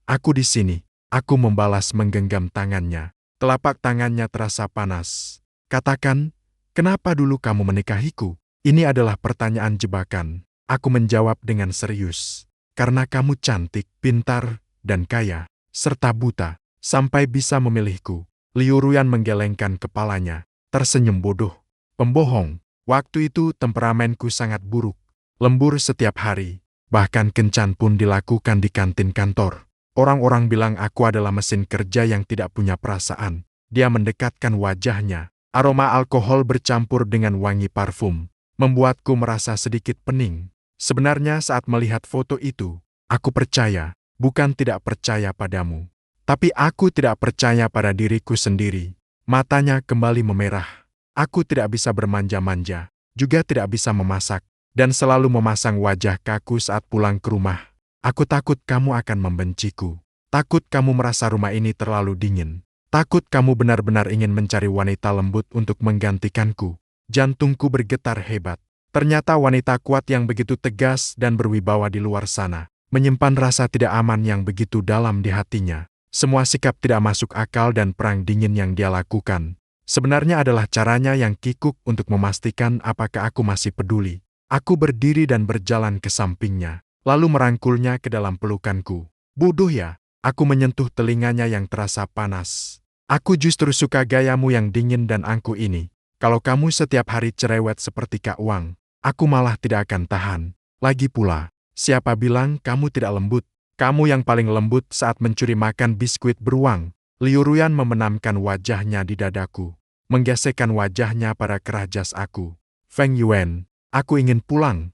A: Aku di sini. Aku membalas menggenggam tangannya. Telapak tangannya terasa panas. Katakan, kenapa dulu kamu menikahiku? Ini adalah pertanyaan jebakan. Aku menjawab dengan serius. Karena kamu cantik, pintar, dan kaya, serta buta, sampai bisa memilihku. Liu Ruyan menggelengkan kepalanya, tersenyum bodoh. Pembohong. Waktu itu temperamenku sangat buruk. Lembur setiap hari. Bahkan kencan pun dilakukan di kantin kantor. Orang-orang bilang aku adalah mesin kerja yang tidak punya perasaan. Dia mendekatkan wajahnya. Aroma alkohol bercampur dengan wangi parfum, membuatku merasa sedikit pening. Sebenarnya saat melihat foto itu, aku percaya, bukan tidak percaya padamu. Tapi aku tidak percaya pada diriku sendiri. Matanya kembali memerah. Aku tidak bisa bermanja-manja, juga tidak bisa memasak, dan selalu memasang wajah kaku saat pulang ke rumah. Aku takut kamu akan membenciku. Takut kamu merasa rumah ini terlalu dingin. Takut kamu benar-benar ingin mencari wanita lembut untuk menggantikanku. Jantungku bergetar hebat. Ternyata wanita kuat yang begitu tegas dan berwibawa di luar sana, menyimpan rasa tidak aman yang begitu dalam di hatinya. Semua sikap tidak masuk akal dan perang dingin yang dia lakukan sebenarnya adalah caranya yang kikuk untuk memastikan apakah aku masih peduli. Aku berdiri dan berjalan ke sampingnya, lalu merangkulnya ke dalam pelukanku. Bodoh ya, aku menyentuh telinganya yang terasa panas. Aku justru suka gayamu yang dingin dan angkuh ini. Kalau kamu setiap hari cerewet seperti Kak Wang, aku malah tidak akan tahan. Lagi pula, siapa bilang kamu tidak lembut? Kamu yang paling lembut saat mencuri makan biskuit beruang. Liu Ruyan membenamkan wajahnya di dadaku, menggesekkan wajahnya pada kerah jas aku. Feng Yuan. Aku ingin pulang,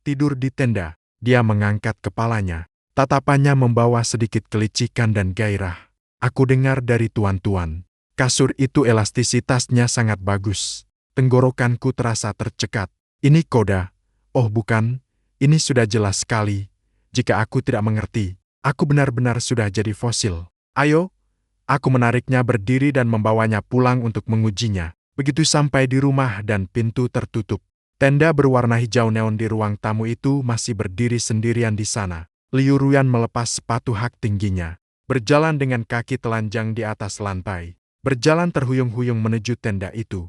A: tidur di tenda. Dia mengangkat kepalanya. Tatapannya membawa sedikit kelicikan dan gairah. Aku dengar dari tuan-tuan. Kasur itu elastisitasnya sangat bagus. Tenggorokanku terasa tercekat. Ini koda. Oh bukan, ini sudah jelas sekali. Jika aku tidak mengerti, aku benar-benar sudah jadi fosil. Ayo, aku menariknya berdiri dan membawanya pulang untuk mengujinya. Begitu sampai di rumah dan pintu tertutup, tenda berwarna hijau neon di ruang tamu itu masih berdiri sendirian di sana. Liu Ruyan melepas sepatu hak tingginya, berjalan dengan kaki telanjang di atas lantai, berjalan terhuyung-huyung menuju tenda itu.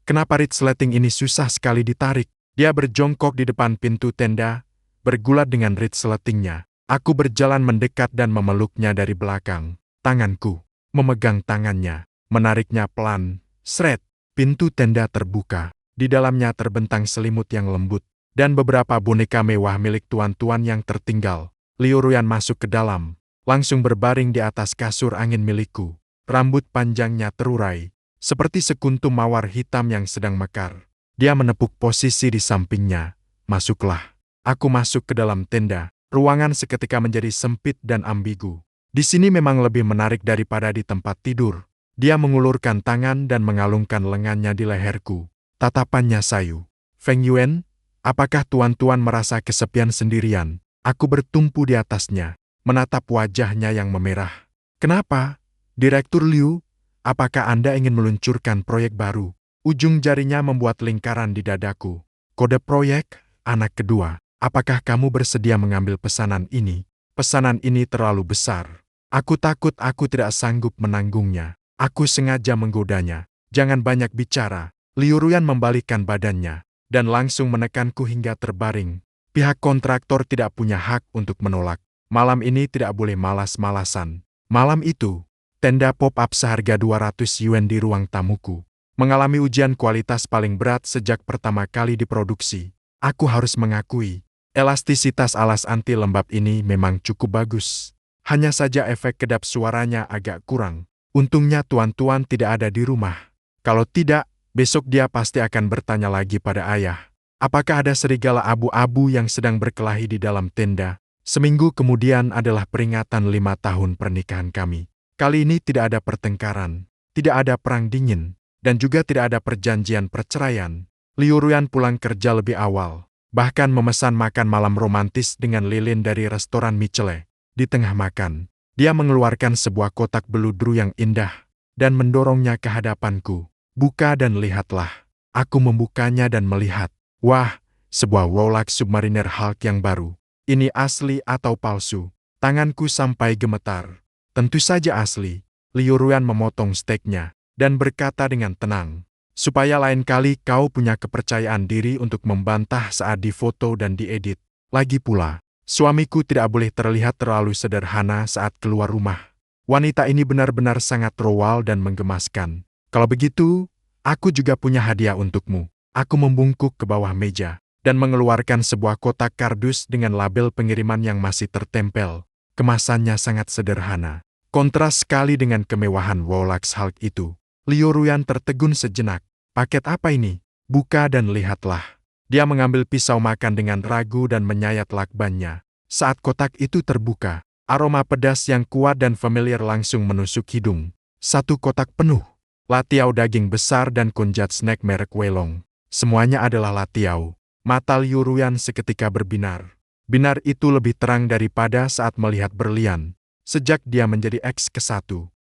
A: Kenapa resleting ini susah sekali ditarik? Dia berjongkok di depan pintu tenda, bergulat dengan resletingnya. Aku berjalan mendekat dan memeluknya dari belakang. Tanganku memegang tangannya, menariknya pelan. Sret, pintu tenda terbuka. Di dalamnya terbentang selimut yang lembut, dan beberapa boneka mewah milik tuan-tuan yang tertinggal. Liu Ruyan masuk ke dalam, langsung berbaring di atas kasur angin milikku. Rambut panjangnya terurai, seperti sekuntum mawar hitam yang sedang mekar. Dia menepuk posisi di sampingnya. Masuklah. Aku masuk ke dalam tenda. Ruangan seketika menjadi sempit dan ambigu. Di sini memang lebih menarik daripada di tempat tidur. Dia mengulurkan tangan dan mengalungkan lengannya di leherku. Tatapannya sayu. Feng Yuan, apakah tuan-tuan merasa kesepian sendirian? Aku bertumpu di atasnya, menatap wajahnya yang memerah. Kenapa? Direktur Liu, apakah Anda ingin meluncurkan proyek baru? Ujung jarinya membuat lingkaran di dadaku. Kode proyek, anak kedua. Apakah kamu bersedia mengambil pesanan ini? Pesanan ini terlalu besar. Aku takut aku tidak sanggup menanggungnya. Aku sengaja menggodanya. Jangan banyak bicara. Liu Ruyan membalikkan badannya, dan langsung menekanku hingga terbaring. Pihak kontraktor tidak punya hak untuk menolak. Malam ini tidak boleh malas-malasan. Malam itu, tenda pop-up seharga 200 yuan di ruang tamuku mengalami ujian kualitas paling berat sejak pertama kali diproduksi. Aku harus mengakui, elastisitas alas anti lembab ini memang cukup bagus. Hanya saja efek kedap suaranya agak kurang. Untungnya tuan-tuan tidak ada di rumah. Kalau tidak, Besok dia pasti akan bertanya lagi pada ayah. Apakah ada serigala abu-abu yang sedang berkelahi di dalam tenda? Seminggu kemudian adalah peringatan 5 tahun pernikahan kami. Kali ini tidak ada pertengkaran, tidak ada perang dingin, dan juga tidak ada perjanjian perceraian. Liu Ruyan pulang kerja lebih awal, bahkan memesan makan malam romantis dengan lilin dari restoran Michelin. Di tengah makan, dia mengeluarkan sebuah kotak beludru yang indah dan mendorongnya ke hadapanku. Buka dan lihatlah. Aku membukanya dan melihat. Wah, sebuah Rolex Submariner Hulk yang baru. Ini asli atau palsu? Tanganku sampai gemetar. Tentu saja asli. Liu Ruyan memotong steaknya dan berkata dengan tenang, supaya lain kali kau punya kepercayaan diri untuk membantah saat difoto dan diedit. Lagi pula, suamiku tidak boleh terlihat terlalu sederhana saat keluar rumah. Wanita ini benar-benar sangat rowal dan menggemaskan. Kalau begitu, aku juga punya hadiah untukmu. Aku membungkuk ke bawah meja dan mengeluarkan sebuah kotak kardus dengan label pengiriman yang masih tertempel. Kemasannya sangat sederhana. Kontras sekali dengan kemewahan Rolex Hulk itu. Liu Ruyan tertegun sejenak. Paket apa ini? Buka dan lihatlah. Dia mengambil pisau makan dengan ragu dan menyayat lakbannya. Saat kotak itu terbuka, aroma pedas yang kuat dan familiar langsung menusuk hidung. Satu kotak penuh. Latiau daging besar dan konjat snack merek Welong. Semuanya adalah latiau. Mata Liu Ruyan seketika berbinar. Binar itu lebih terang daripada saat melihat berlian. Sejak dia menjadi X-1,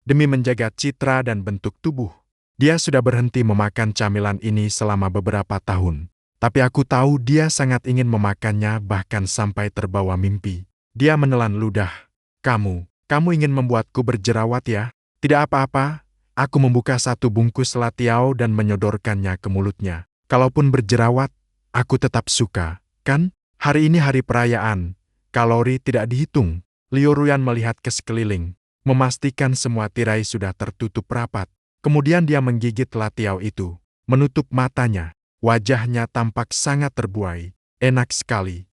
A: demi menjaga citra dan bentuk tubuh, dia sudah berhenti memakan camilan ini selama beberapa tahun. Tapi aku tahu dia sangat ingin memakannya bahkan sampai terbawa mimpi. Dia menelan ludah. Kamu ingin membuatku berjerawat ya? Tidak apa-apa. Aku membuka satu bungkus latiau dan menyodorkannya ke mulutnya. Kalaupun berjerawat, aku tetap suka, kan? Hari ini hari perayaan. Kalori tidak dihitung. Liu Ruyan melihat ke sekeliling, memastikan semua tirai sudah tertutup rapat. Kemudian dia menggigit latiau itu, menutup matanya. Wajahnya tampak sangat terbuai. Enak sekali.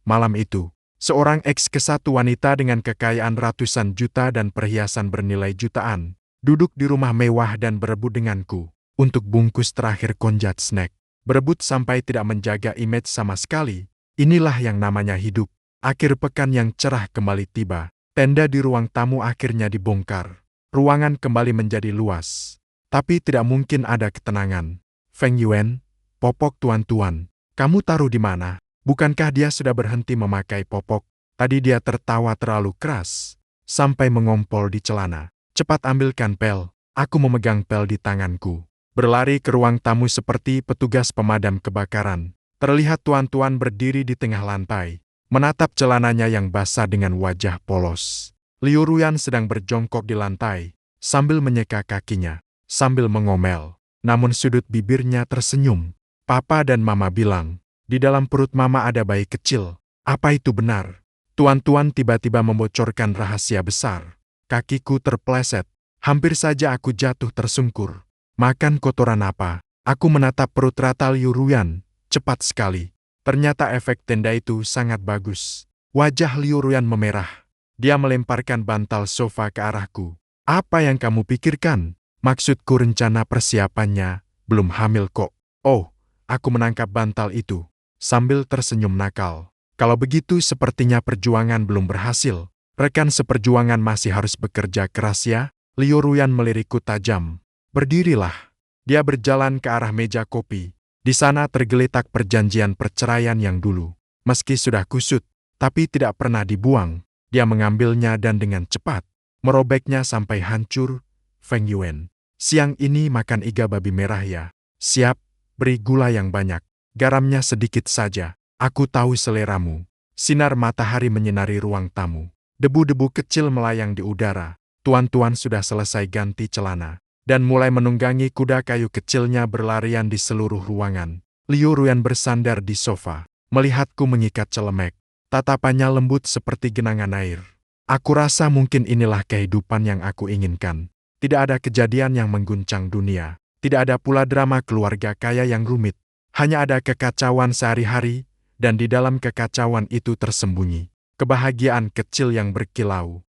A: Malam itu, seorang X-1 wanita dengan kekayaan ratusan juta dan perhiasan bernilai jutaan, duduk di rumah mewah dan berebut denganku untuk bungkus terakhir konjat snack. Berebut sampai tidak menjaga image sama sekali. Inilah yang namanya hidup. Akhir pekan yang cerah kembali tiba. Tenda di ruang tamu akhirnya dibongkar. Ruangan kembali menjadi luas. Tapi tidak mungkin ada ketenangan. Feng Yuan, popok tuan-tuan, kamu taruh di mana? Bukankah dia sudah berhenti memakai popok? Tadi dia tertawa terlalu keras, sampai mengompol di celana. Cepat ambilkan pel. Aku memegang pel di tanganku. Berlari ke ruang tamu seperti petugas pemadam kebakaran. Terlihat tuan-tuan berdiri di tengah lantai, menatap celananya yang basah dengan wajah polos. Liu Ruyan sedang berjongkok di lantai, sambil menyeka kakinya, sambil mengomel. Namun sudut bibirnya tersenyum. Papa dan Mama bilang, di dalam perut Mama ada bayi kecil. Apa itu benar? Tuan-tuan tiba-tiba membocorkan rahasia besar. Kakiku terpleset. Hampir saja aku jatuh tersungkur. Makan kotoran apa? Aku menatap perut rata Liu Ruyan. Cepat sekali. Ternyata efek tenda itu sangat bagus. Wajah Liu Ruyan memerah. Dia melemparkan bantal sofa ke arahku. Apa yang kamu pikirkan? Maksudku rencana persiapannya, belum hamil kok. Oh, aku menangkap bantal itu, sambil tersenyum nakal. Kalau begitu sepertinya perjuangan belum berhasil. Rekan seperjuangan masih harus bekerja keras ya. Liu Ruyan melirikku tajam. Berdirilah. Dia berjalan ke arah meja kopi. Di sana tergeletak perjanjian perceraian yang dulu. Meski sudah kusut, tapi tidak pernah dibuang. Dia mengambilnya dan dengan cepat merobeknya sampai hancur. Feng Yuan, siang ini makan iga babi merah ya. Siap, beri gula yang banyak. Garamnya sedikit saja. Aku tahu seleramu. Sinar matahari menyinari ruang tamu. Debu-debu kecil melayang di udara. Tuan-tuan sudah selesai ganti celana dan mulai menunggangi kuda kayu kecilnya berlarian di seluruh ruangan. Liu Ruyan bersandar di sofa, melihatku mengikat celemek. Tatapannya lembut seperti genangan air. Aku rasa mungkin inilah kehidupan yang aku inginkan. Tidak ada kejadian yang mengguncang dunia. Tidak ada pula drama keluarga kaya yang rumit. Hanya ada kekacauan sehari-hari, dan di dalam kekacauan itu tersembunyi kebahagiaan kecil yang berkilau.